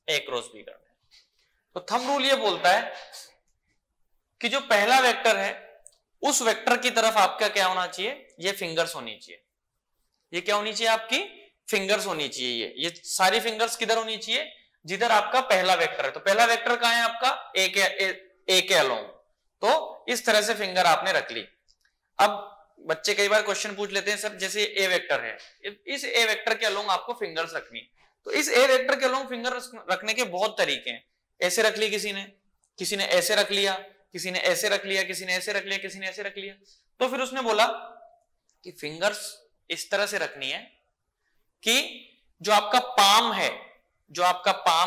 ए क्रॉस बी करना है। तो थंब रूल ये बोलता है कि जो पहला वेक्टर है उस वेक्टर की तरफ आपका क्या होना चाहिए, ये फिंगर्स होनी चाहिए। ये क्या होनी चाहिए, आपकी फिंगर्स होनी चाहिए। ये सारी फिंगर्स किधर होनी चाहिए, जिधर आपका पहला वेक्टर है। तो पहला वेक्टर कहां है आपका, ए के अलोंग। तो इस तरह से फिंगर आपने रख ली। अब बच्चे कई बार क्वेश्चन पूछ लेते हैं, सर जैसे ए वेक्टर है, इस ए वेक्टर के अलोंग आपको फिंगर्स रखनी। तो इस ए वेक्टर के अलोंग फिंगर रखने के बहुत तरीके हैं। ऐसे रख ली किसी ने ऐसे रख लिया, किसी ने ऐसे रख लिया, किसी ने ऐसे रख लिया, किसी ने ऐसे रख लिया। तो फिर उसने बोला कि फिंगर्स इस तरह से रखनी है कि जो आपका पाम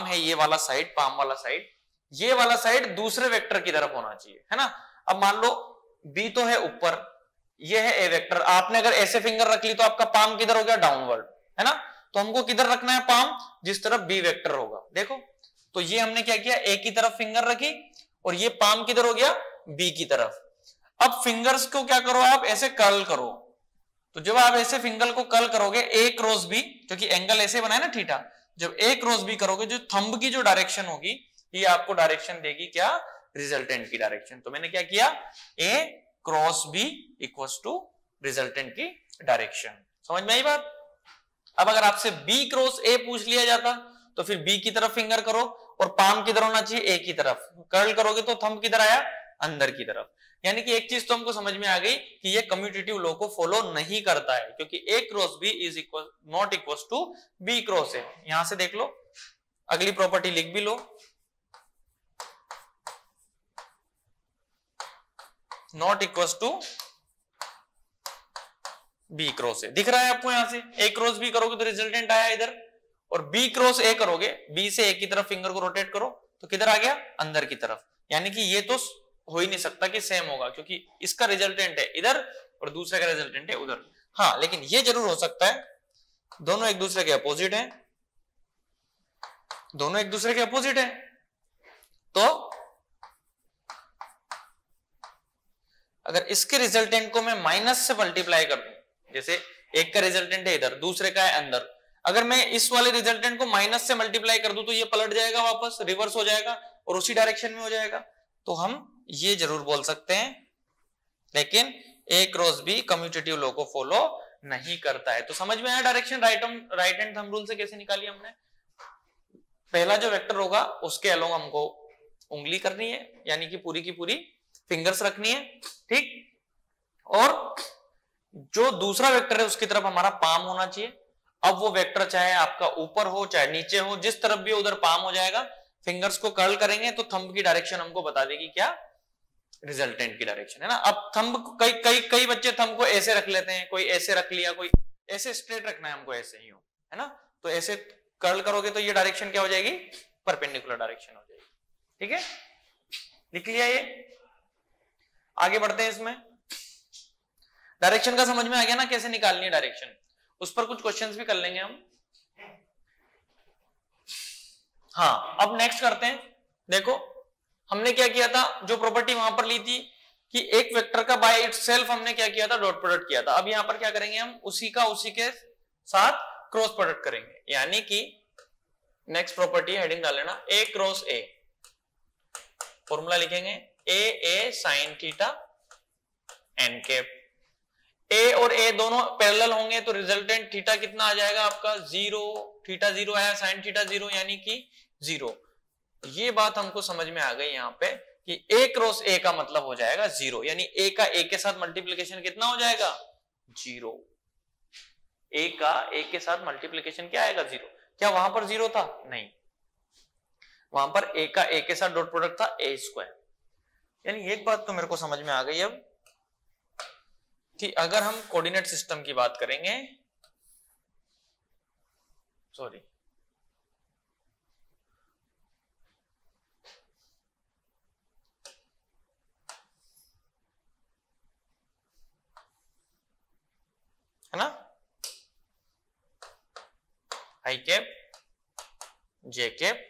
है, ये वाला साइड, पाम वाला साइड, ये वाला साइड दूसरे वेक्टर की तरफ होना चाहिए, है ना। अब मान लो बी तो है ऊपर, ये है ए वेक्टर। आपने अगर ऐसे फिंगर रख ली तो आपका पाम किधर हो गया, डाउनवर्ड, है ना। तो हमको किधर रखना है पाम, जिस तरफ बी वेक्टर होगा। देखो, तो ये हमने क्या किया, ए की तरफ फिंगर रखी और ये पाम किधर हो गया, बी की तरफ। अब फिंगर्स को क्या करो, आप ऐसे कर्ल करो। तो जब आप ऐसे फिंगर को कर्ल करोगे ए क्रॉस बी, क्योंकि एंगल ऐसे बनाए ना थीटा, जब ए क्रॉस बी करोगे जो थंब की जो डायरेक्शन होगी ये आपको डायरेक्शन देगी क्या, रिजल्टेंट की डायरेक्शन। तो मैंने क्या किया, A cross B equals to resultant की डायरेक्शन। समझ में आई बात। अब अगर आपसे बी क्रॉस ए पूछ लिया जाता तो फिर बी की तरफ फिंगर करो और पाम किधर होना चाहिए, ए की तरफ। कर्ल करोगे तो थंब किधर आया, अंदर की तरफ। यानी कि एक चीज तो हमको समझ में आ गई कि ये कम्यूटेटिव लॉ को फॉलो नहीं करता है, क्योंकि A cross B is equal not equal to B cross A. यहां से देख लो, अगली प्रॉपर्टी लिख भी लो, not equal to B cross A. दिख रहा है आपको, यहां से ए क्रॉस बी करोगे तो रिजल्टेंट आया इधर, और बी क्रॉस ए करोगे, बी से ए की तरफ फिंगर को रोटेट करो तो किधर आ गया, अंदर की तरफ। यानी कि ये तो हो ही नहीं सकता कि सेम होगा, क्योंकि इसका रिजल्टेंट है इधर और दूसरे का रिजल्टेंट है उधर। हाँ, लेकिन ये जरूर हो सकता है दोनों एक दूसरे के अपोजिट हैं, दोनों एक दूसरे के अपोजिट हैं। तो अगर इसके रिजल्टेंट को मैं माइनस से मल्टीप्लाई कर दूं, जैसे एक का रिजल्टेंट है इधर, दूसरे का है अंदर, अगर मैं इस वाले रिजल्टेंट को माइनस से मल्टीप्लाई कर दूं तो ये पलट जाएगा, वापस रिवर्स हो जाएगा और उसी डायरेक्शन में हो जाएगा। तो हम ये जरूर बोल सकते हैं, लेकिन ए क्रॉस बी कम्यूटेटिव लॉ को फॉलो नहीं करता है। तो समझ में आया direction right hand thumb rule से कैसे निकाली हमने। पहला जो वेक्टर होगा उसके अलोंग हमको उंगली करनी है, यानी कि पूरी की पूरी फिंगर्स रखनी है, ठीक। और जो दूसरा वेक्टर है उसकी तरफ हमारा पाम होना चाहिए। अब वो वेक्टर चाहे आपका ऊपर हो चाहे नीचे हो, जिस तरफ भी उधर पाम हो जाएगा। फिंगर्स को कर्ल करेंगे तो थंब की डायरेक्शन हमको बता देगी क्या, रिजल्टेंट की डायरेक्शन, है ना। अब थंब कई बच्चे थंब को ऐसे रख लेते हैं, कोई ऐसे रख लिया, कोई ऐसे, स्ट्रेट रखना है हमको, ऐसे ही हो, है ना। तो ऐसे कर्ल करोगे तो ये डायरेक्शन क्या हो जाएगी, परपेंडिकुलर डायरेक्शन हो जाएगी, ठीक है। लिख लिया ये, आगे बढ़ते हैं। इसमें डायरेक्शन का समझ में आ गया ना, कैसे निकालनी है डायरेक्शन। उस पर कुछ क्वेश्चंस भी कर लेंगे हम। हाँ, अब नेक्स्ट करते हैं। देखो हमने क्या किया था, जो प्रॉपर्टी वहां पर ली थी कि एक वेक्टर का बाय इटसेल्फ हमने क्या किया था, डॉट प्रोडक्ट किया था। अब यहां पर क्या करेंगे हम, उसी के साथ क्रॉस प्रोडक्ट करेंगे, यानी कि नेक्स्ट प्रॉपर्टी हेडिंग डाल लेना, ए क्रॉस ए। फॉर्मूला लिखेंगे ए साइन थीटा एन कैप। ए और ए दोनों पैरेलल होंगे तो रिजल्टेंट थीटा कितना आ जाएगा आपका, 0। थीटा 0 आया, साइन थीटा 0 यानी कि 0। ये बात हमको समझ में आ गई यहाँ पे कि ए क्रॉस ए का मतलब हो जाएगा 0, यानी ए का ए के साथ मल्टीप्लीकेशन कितना हो जाएगा, 0। ए का ए के साथ मल्टीप्लीकेशन क्या आएगा, 0। क्या वहां पर 0 था, नहीं, वहां पर ए का ए के साथ डॉट प्रोडक्ट था ए स्क्वायर। यानी एक बात तो मेरे को समझ में आ गई अब कि अगर हम कोऑर्डिनेट सिस्टम की बात करेंगे, सॉरी, है ना, आई कैप, जे कैप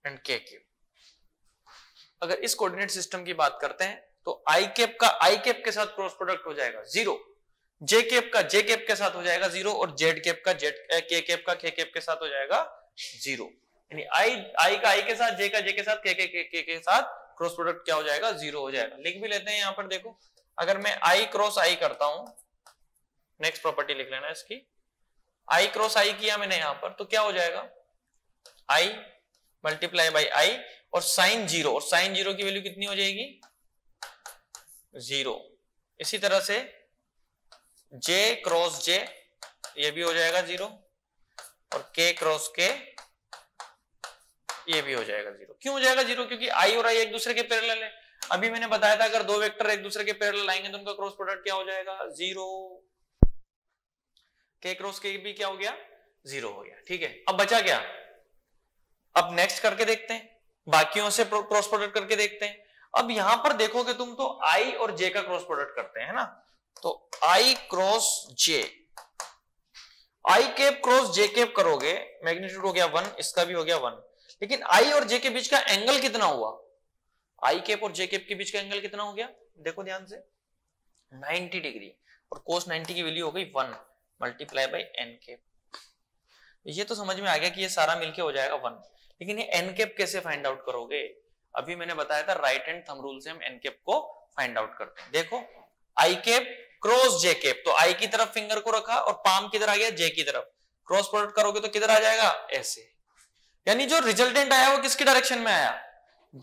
एंड के कैप। अगर इस कोऑर्डिनेट सिस्टम की बात करते हैं तो आई कैप का आई कैप के साथ क्रॉस प्रोडक्ट हो जाएगा 0, जे कैप का जे कैप के साथ हो जाएगा 0 और जेड कैप का जेड के कैप का के कैप के साथ हो जाएगा 0। यानी आई का आई के साथ, जे का जे के साथ, के साथ क्रॉस प्रोडक्ट क्या हो जाएगा, 0 हो जाएगा। लिख भी लेते हैं यहां पर, देखो अगर मैं आई क्रॉस आई करता हूं, नेक्स्ट प्रॉपर्टी लिख लेना इसकी, आई क्रॉस आई किया मैंने यहां पर तो क्या हो जाएगा, आई मल्टीप्लाई बाई आई और साइन 0, और साइन 0 की वैल्यू कितनी हो जाएगी, 0। इसी तरह से J क्रॉस J ये भी हो जाएगा 0 और K क्रॉस K ये भी हो जाएगा 0। क्यों हो जाएगा 0, क्योंकि I और I एक दूसरे के पैरेलल है। अभी मैंने बताया था अगर दो वेक्टर एक दूसरे के पैरेलल आएंगे तो उनका क्रॉस प्रोडक्ट क्या हो जाएगा, 0। K क्रॉस K भी क्या हो गया, 0 हो गया, ठीक है। अब बचा क्या, अब नेक्स्ट करके देखते हैं, बाकियों से क्रॉस प्रोडक्ट करके देखते हैं। अब यहां पर देखोगे तुम तो I और J का क्रॉस प्रोडक्ट करते हैं, है ना। तो I cross J, I cap cross J cap करोगे, मैग्नीट्यूड हो गया 1, इसका भी हो गया 1, लेकिन I और J के बीच का एंगल कितना हुआ, I कैप और J कैप के बीच का एंगल कितना हो गया, देखो ध्यान से, 90 डिग्री, और cos 90 की वैल्यू हो गई 1 मल्टीप्लाई बाई n कैप। ये तो समझ में आ गया कि ये सारा मिलके हो जाएगा 1, लेकिन ये n कैप कैसे फाइंड आउट करोगे, अभी मैंने बताया था राइट हैंड थंब रूल से हम n कैप को फाइंड आउट करते हैं। देखो I cap cross J cap, तो I की तरफ फिंगर को रखा और पाम किधर आ गया, J की तरफ, क्रॉस प्रोडक्ट करोगे तो किधर आ जाएगा, ऐसे। यानी जो रिजल्टेंट आया वो किसकी डायरेक्शन में आया,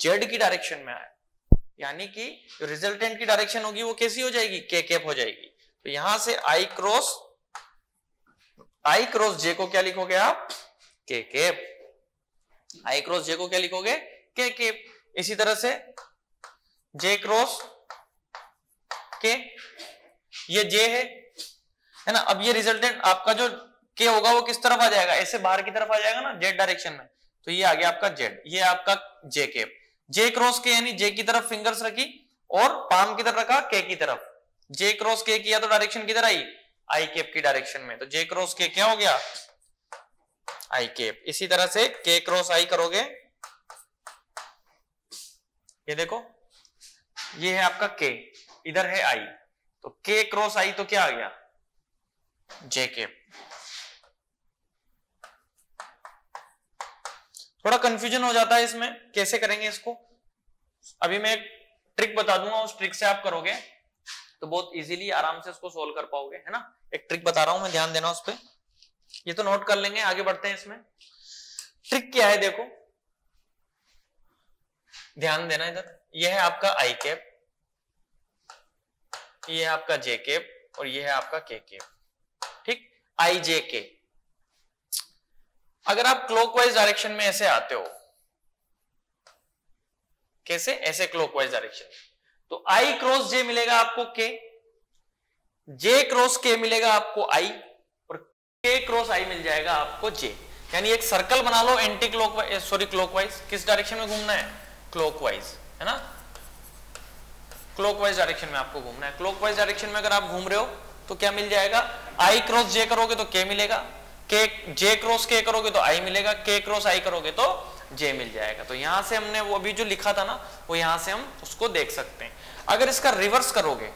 Z की डायरेक्शन में आया। यानी कि जो रिजल्टेंट की डायरेक्शन होगी वो कैसी हो जाएगी, K कैप हो जाएगी। तो यहां से I क्रॉस J को क्या लिखोगे आप, K cap. I cross J को क्या लिखोगे, K कैप। इसी तरह से J क्रॉस K, ये J है ना। अब ये रिजल्टेंट आपका जो K होगा वो किस तरफ आ जाएगा, ऐसे बाहर की तरफ आ जाएगा ना, Z डायरेक्शन में, तो ये आ गया आपका Z, ये आपका J cap. J cross K यानी J की तरफ फिंगर्स रखी और पाम की तरफ रखा K की तरफ, J क्रॉस K किया तो डायरेक्शन किधर आई, I कैप की डायरेक्शन में, तो J क्रॉस K क्या हो गया, I कैप। इसी तरह से K क्रॉस I करोगे, ये देखो ये है आपका k, इधर है i, तो k क्रॉस i तो क्या आ गया, j कैप। थोड़ा कंफ्यूजन हो जाता है इसमें, कैसे करेंगे इसको, अभी मैं एक ट्रिक बता दूंगा, उस ट्रिक से आप करोगे तो बहुत इजीली आराम से इसको सोल्व कर पाओगे, है ना। एक ट्रिक बता रहा हूं मैं, ध्यान देना उस पर, ये तो नोट कर लेंगे, आगे बढ़ते हैं इसमें। ट्रिक क्या है देखो, ध्यान देना इधर, यह है आपका आई कैप, ये है आपका जे कैप और ये है आपका के कैप, ठीक, आई जे के। अगर आप क्लॉकवाइज डायरेक्शन में ऐसे आते हो, कैसे, ऐसे क्लॉकवाइज डायरेक्शन, तो आई क्रॉस जे मिलेगा आपको के, जे क्रॉस के मिलेगा आपको आई, और के क्रॉस आई मिल जाएगा आपको जे। यानी एक सर्कल बना लो एंटी क्लॉकवाइज, सॉरी क्लॉकवाइज, किस डायरेक्शन में घूमना है, क्लॉकवाइज, है ना, क्लॉकवाइज डायरेक्शन में आपको घूमना है। क्लॉकवाइज डायरेक्शन में अगर आप घूम रहे हो तो क्या मिल जाएगा, आई क्रॉस जे करोगे तो के मिलेगा, के जे क्रॉस के करोगे तो आई मिलेगा, के क्रॉस आई करोगे तो जे मिल जाएगा। तो यहां से हमने वो अभी जो लिखा था ना, वो यहां से हम उसको देख सकते हैं। अगर इसका रिवर्स करोगे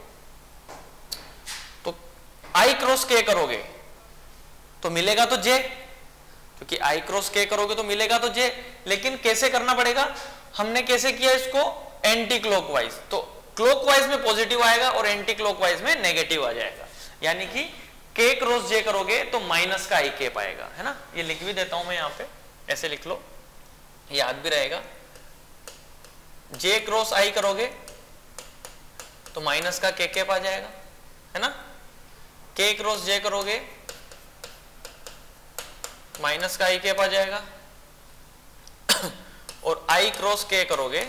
तो आई क्रॉस के करोगे तो मिलेगा तो जे, क्योंकि आई क्रॉस के करोगे तो मिलेगा तो जे, लेकिन कैसे करना पड़ेगा, हमने कैसे किया इसको, एंटी क्लॉकवाइज, तो क्लॉकवाइज में पॉजिटिव आएगा और एंटी क्लॉकवाइज में नेगेटिव आ जाएगा, यानी कि के क्रॉस जे करोगे तो माइनस का आई कैप आएगा, है ना। ये लिख भी देता हूं मैं यहाँ पे, ऐसे लिख लो, याद भी रहेगा। जे क्रॉस आई करोगे तो माइनस का के कैप आ जाएगा, है ना। के क्रॉस जे करोगे माइनस का आई कैप आ जाएगा, और आई क्रॉस के करोगे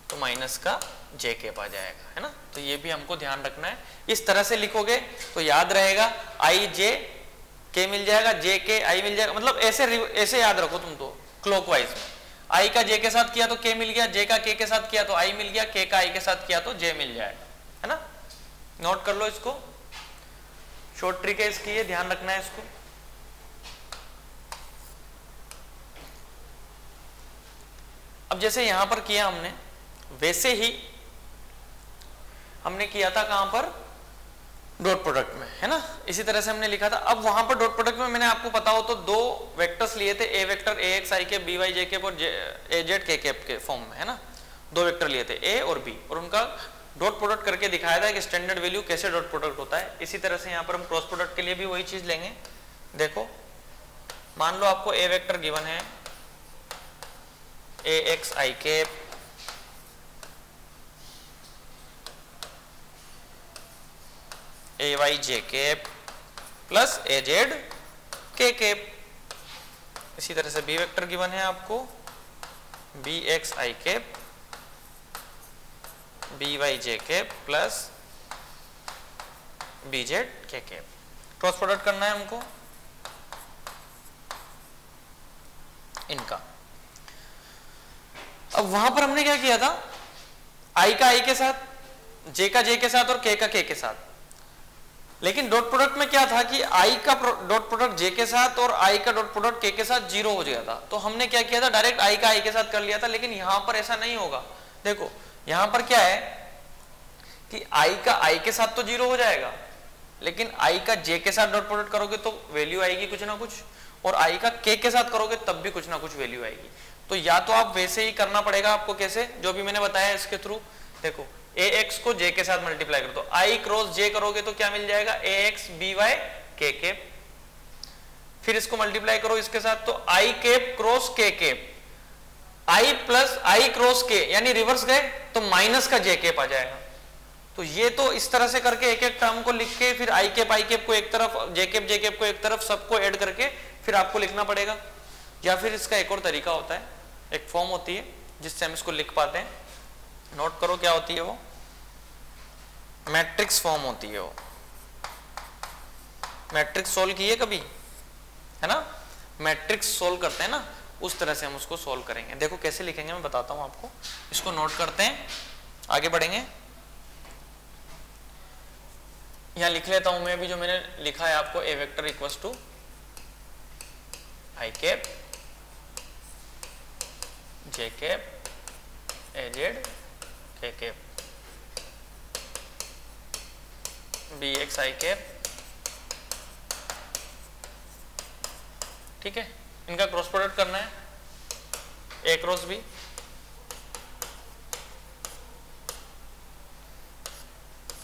तो माइनस का जे कैप आ जाएगा, है ना। तो ये भी हमको ध्यान रखना है, इस तरह से लिखोगे तो याद रहेगा, आई जे के मिल जाएगा, जे के आई मिल जाएगा, मतलब ऐसे याद रखो तुम तो क्लॉकवाइज में, आई का जे के साथ किया तो के मिल गया, जे का के साथ किया तो आई मिल गया, के का आई के साथ किया तो जे मिल जाएगा, है ना। नोट कर लो इसको, शॉर्ट ट्रिक है इसकी, ये ध्यान रखना है इसको। अब जैसे यहां पर किया हमने, वैसे ही हमने किया था कहां पर, डॉट प्रोडक्ट में, है ना। इसी तरह से हमने लिखा था। अब वहां पर डॉट प्रोडक्ट में मैंने आपको पता हो तो दो वेक्टर्स लिए थे, A vector A X I cap, B Y J cap, और ए जेड के कैप के फॉर्म में, है ना। दो वेक्टर लिए थे ए और बी, और उनका डॉट प्रोडक्ट करके दिखाया था कि स्टैंडर्ड वैल्यू कैसे डॉट प्रोडक्ट होता है। इसी तरह से यहाँ पर हम क्रॉस प्रोडक्ट के लिए भी वही चीज लेंगे। देखो, मान लो आपको ए वेक्टर गिवन है, ए X I cap, A Y J cap plus A Z K cap. इसी तरह से बी वेक्टर गिवन है आपको, B X I cap, B Y J cap plus B Z K cap. Cross product करना है हमको इनका। अब वहां पर हमने क्या किया था, आई का आई के साथ, जे का जे के साथ और के का के साथ, लेकिन डॉट प्रोडक्ट में क्या था कि आई का डॉट प्रोडक्ट जे के साथ और आई का डॉट प्रोडक्ट के साथ जीरो हो गया था। तो हमने क्या किया था, डायरेक्ट आई का आई के साथ कर लिया था, लेकिन यहां पर ऐसा नहीं होगा। देखो यहां पर क्या है कि आई का आई के साथ तो जीरो हो जाएगा, लेकिन आई का जे के साथ डॉट प्रोडक्ट करोगे तो वैल्यू आएगी कुछ ना कुछ, और आई का के साथ करोगे तब भी कुछ ना कुछ वैल्यू आएगी। तो या तो आप वैसे ही करना पड़ेगा आपको, कैसे, जो भी मैंने बताया इसके थ्रू। देखो ए एक्स को जे के साथ मल्टीप्लाई कर दो, आई क्रॉस जे करोगे तो क्या मिल जाएगा, ए एक्स बी वाई के कैप, फिर इसको मल्टीप्लाई करो इसके साथ तो आई कैप क्रॉस के कैप, आई प्लस आई क्रॉस के, यानी रिवर्स गए तो माइनस का जे कैप आ जाएगा। तो ये तो इस तरह से करके एक एक टर्म को लिख के फिर आई कैप को एक तरफ, जे कैप को एक तरफ, सबको ऐड करके फिर आपको लिखना पड़ेगा। या फिर इसका एक और तरीका होता है, एक फॉर्म होती है जिससे हम इसको लिख पाते हैं। नोट करो क्या होती है वो, मैट्रिक्स फॉर्म होती है वो। मैट्रिक्स सोल्व किए कभी, है ना, मैट्रिक्स सोल्व करते हैं ना, उस तरह से हम उसको सोल्व करेंगे। देखो कैसे लिखेंगे मैं बताता हूं आपको, इसको नोट करते हैं, आगे बढ़ेंगे। यहां लिख लेता हूं मैं भी जो मैंने लिखा है आपको, A vector equals to I cap J cap A Z K cap B X I cap, ठीक है। इनका क्रॉस प्रोडक्ट करना है, A cross B,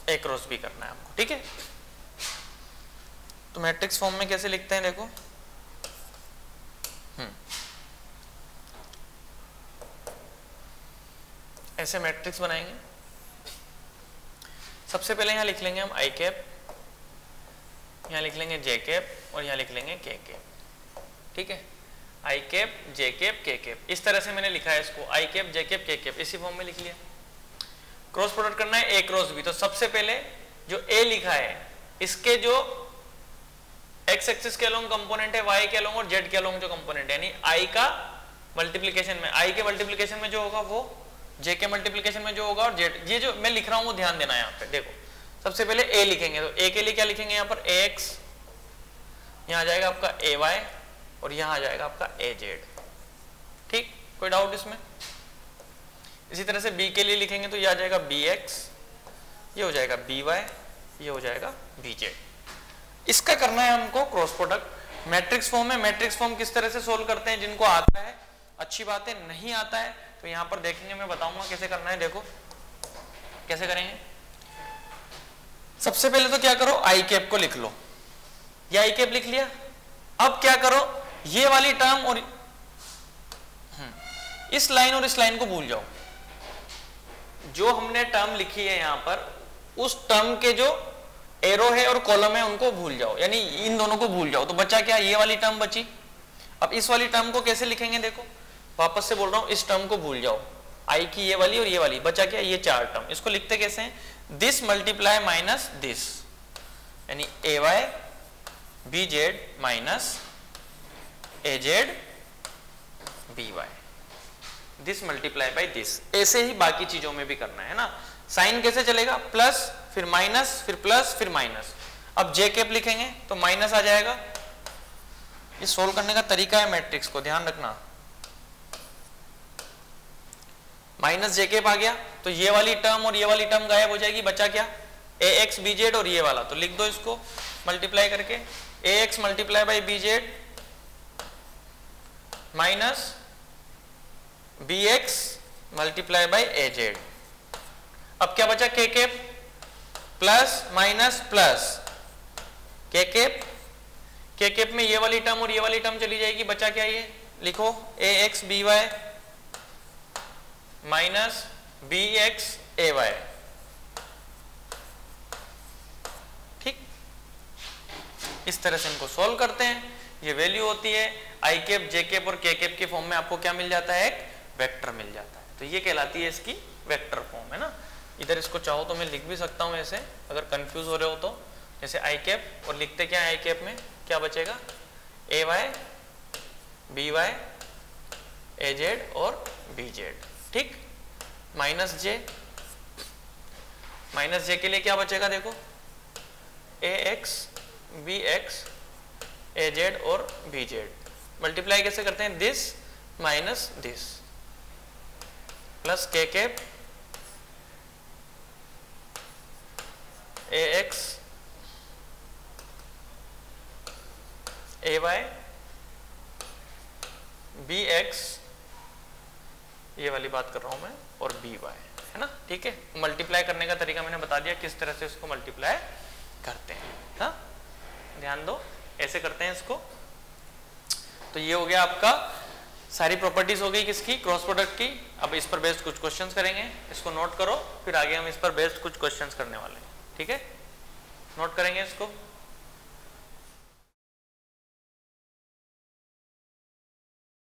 A cross B करना है हमको, ठीक है। तो मैट्रिक्स फॉर्म में कैसे लिखते हैं देखो, ऐसे मैट्रिक्स बनाएंगे। सबसे पहले यहां लिख लेंगे हम आई कैप, यहां लिख लेंगे जे कैप और यहां लिख लेंगे के कैप, ठीक है। आई cap J cap K cap, इस तरह से मैंने लिखा है इसको, आई cap J cap K cap, इसी फॉर्म में लिख लिया। क्रॉस प्रोडक्ट करना है ए क्रॉस बी, तो सबसे पहले जो ए लिखा है इसके जो एक्स एक्सिस के अलोंग कंपोनेंट है, वाई के अलोंग और जेड के अलोंग जो कंपोनेंट है, यानी आई का मल्टीप्लीकेशन में, आई के मल्टीप्लीकेशन में जो होगा वो जे के मल्टीप्लीकेशन में जो होगा, और जेड, ये जो मैं लिख रहा हूं वो ध्यान देना है यहाँ पे। देखो सबसे पहले ए लिखेंगे, तो ए के लिए क्या लिखेंगे यहाँ पर, ए एक्स, यहाँ आ जाएगा आपका ए वाई और यहाँ आ जाएगा आपका ए जेड, ठीक, कोई डाउट इसमें। इसी तरह से बी के लिए लिखेंगे तो ये आ जाएगा बी एक्स, ये हो जाएगा बी वाई, ये हो जाएगा बी जेड। इसका करना है हमको क्रॉस प्रोडक्ट मैट्रिक्स फॉर्म में। मैट्रिक्स फॉर्म किस तरह से सोल्व करते हैं, जिनको आता है अच्छी बात है, नहीं आता है तो यहां पर देखेंगे, मैं बताऊंगा कैसे करना है। देखो कैसे करेंगे, सबसे पहले तो क्या करो, आई कैप को लिख लो, ये आई कैप लिख लिया। अब क्या करो, ये वाली टर्म और इस लाइन और इस लाइन को भूल जाओ। जो हमने टर्म लिखी है यहां पर, उस टर्म के जो एरो है और कॉलम है उनको भूल जाओ, यानी इन दोनों को भूल जाओ। तो बचा क्या, ये वाली टर्म बची। अब इस वाली टर्म को कैसे लिखेंगे, देखो वापस से बोल रहा हूं, इस टर्म को भूल जाओ, आई की ये वाली और ये वाली, बचा क्या, ये चार टर्म। इसको लिखते कैसे हैं, दिस मल्टीप्लाई माइनस दिस, यानी A Y B Z minus A Z B Y, this multiply by this. ऐसे ही बाकी चीजों में भी करना है ना। साइन कैसे चलेगा, प्लस फिर माइनस फिर प्लस फिर माइनस। अब जे कैप लिखेंगे तो माइनस आ जाएगा। ये सोल्व करने का तरीका है मैट्रिक्स को, ध्यान रखना। माइनस जे कैप आ गया तो ये वाली टर्म और ये वाली टर्म गायब हो जाएगी, बचा क्या, ए एक्स बी जेड और ये वाला, तो लिख दो इसको मल्टीप्लाई करके, A X multiply by B Z minus B X multiply by A Z. अब क्या बचा, K cap plus minus plus K cap, K cap में ये वाली टर्म और ये वाली टर्म चली जाएगी, बचा क्या, ये लिखो A X B Y minus B X A Y, ठीक। इस तरह से इनको सोल्व करते हैं। ये वैल्यू होती है आई कैप जे कैप और के कैप के फॉर्म में आपको क्या मिल जाता है, एक वेक्टर मिल जाता है। तो ये कहलाती है इसकी वेक्टर फॉर्म, है ना। इधर इसको चाहो तो मैं लिख भी सकता हूं ऐसे, अगर कंफ्यूज हो रहे हो तो, जैसे आई कैप, और लिखते क्या है आई कैप में, क्या बचेगा, A Y B Y A Z और बी जेड, ठीक, माइनस जे के लिए क्या बचेगा, देखो A X B X A Z और बी जेड। मल्टीप्लाई कैसे करते हैं, this minus this plus K cap A X A Y B X, ये वाली बात कर रहा हूं मैं, और बी वाई, है ना, ठीक है। मल्टीप्लाई करने का तरीका मैंने बता दिया किस तरह से इसको मल्टीप्लाई करते हैं, हाँ ध्यान दो, ऐसे करते हैं इसको। तो ये हो गया आपका, सारी प्रॉपर्टीज हो गई किसकी, क्रॉस प्रोडक्ट की। अब इस पर बेस्ड कुछ क्वेश्चंस करेंगे, इसको नोट करो, फिर आगे हम इस पर बेस्ड कुछ क्वेश्चंस करने वाले हैं, ठीक है। नोट करेंगे इसको।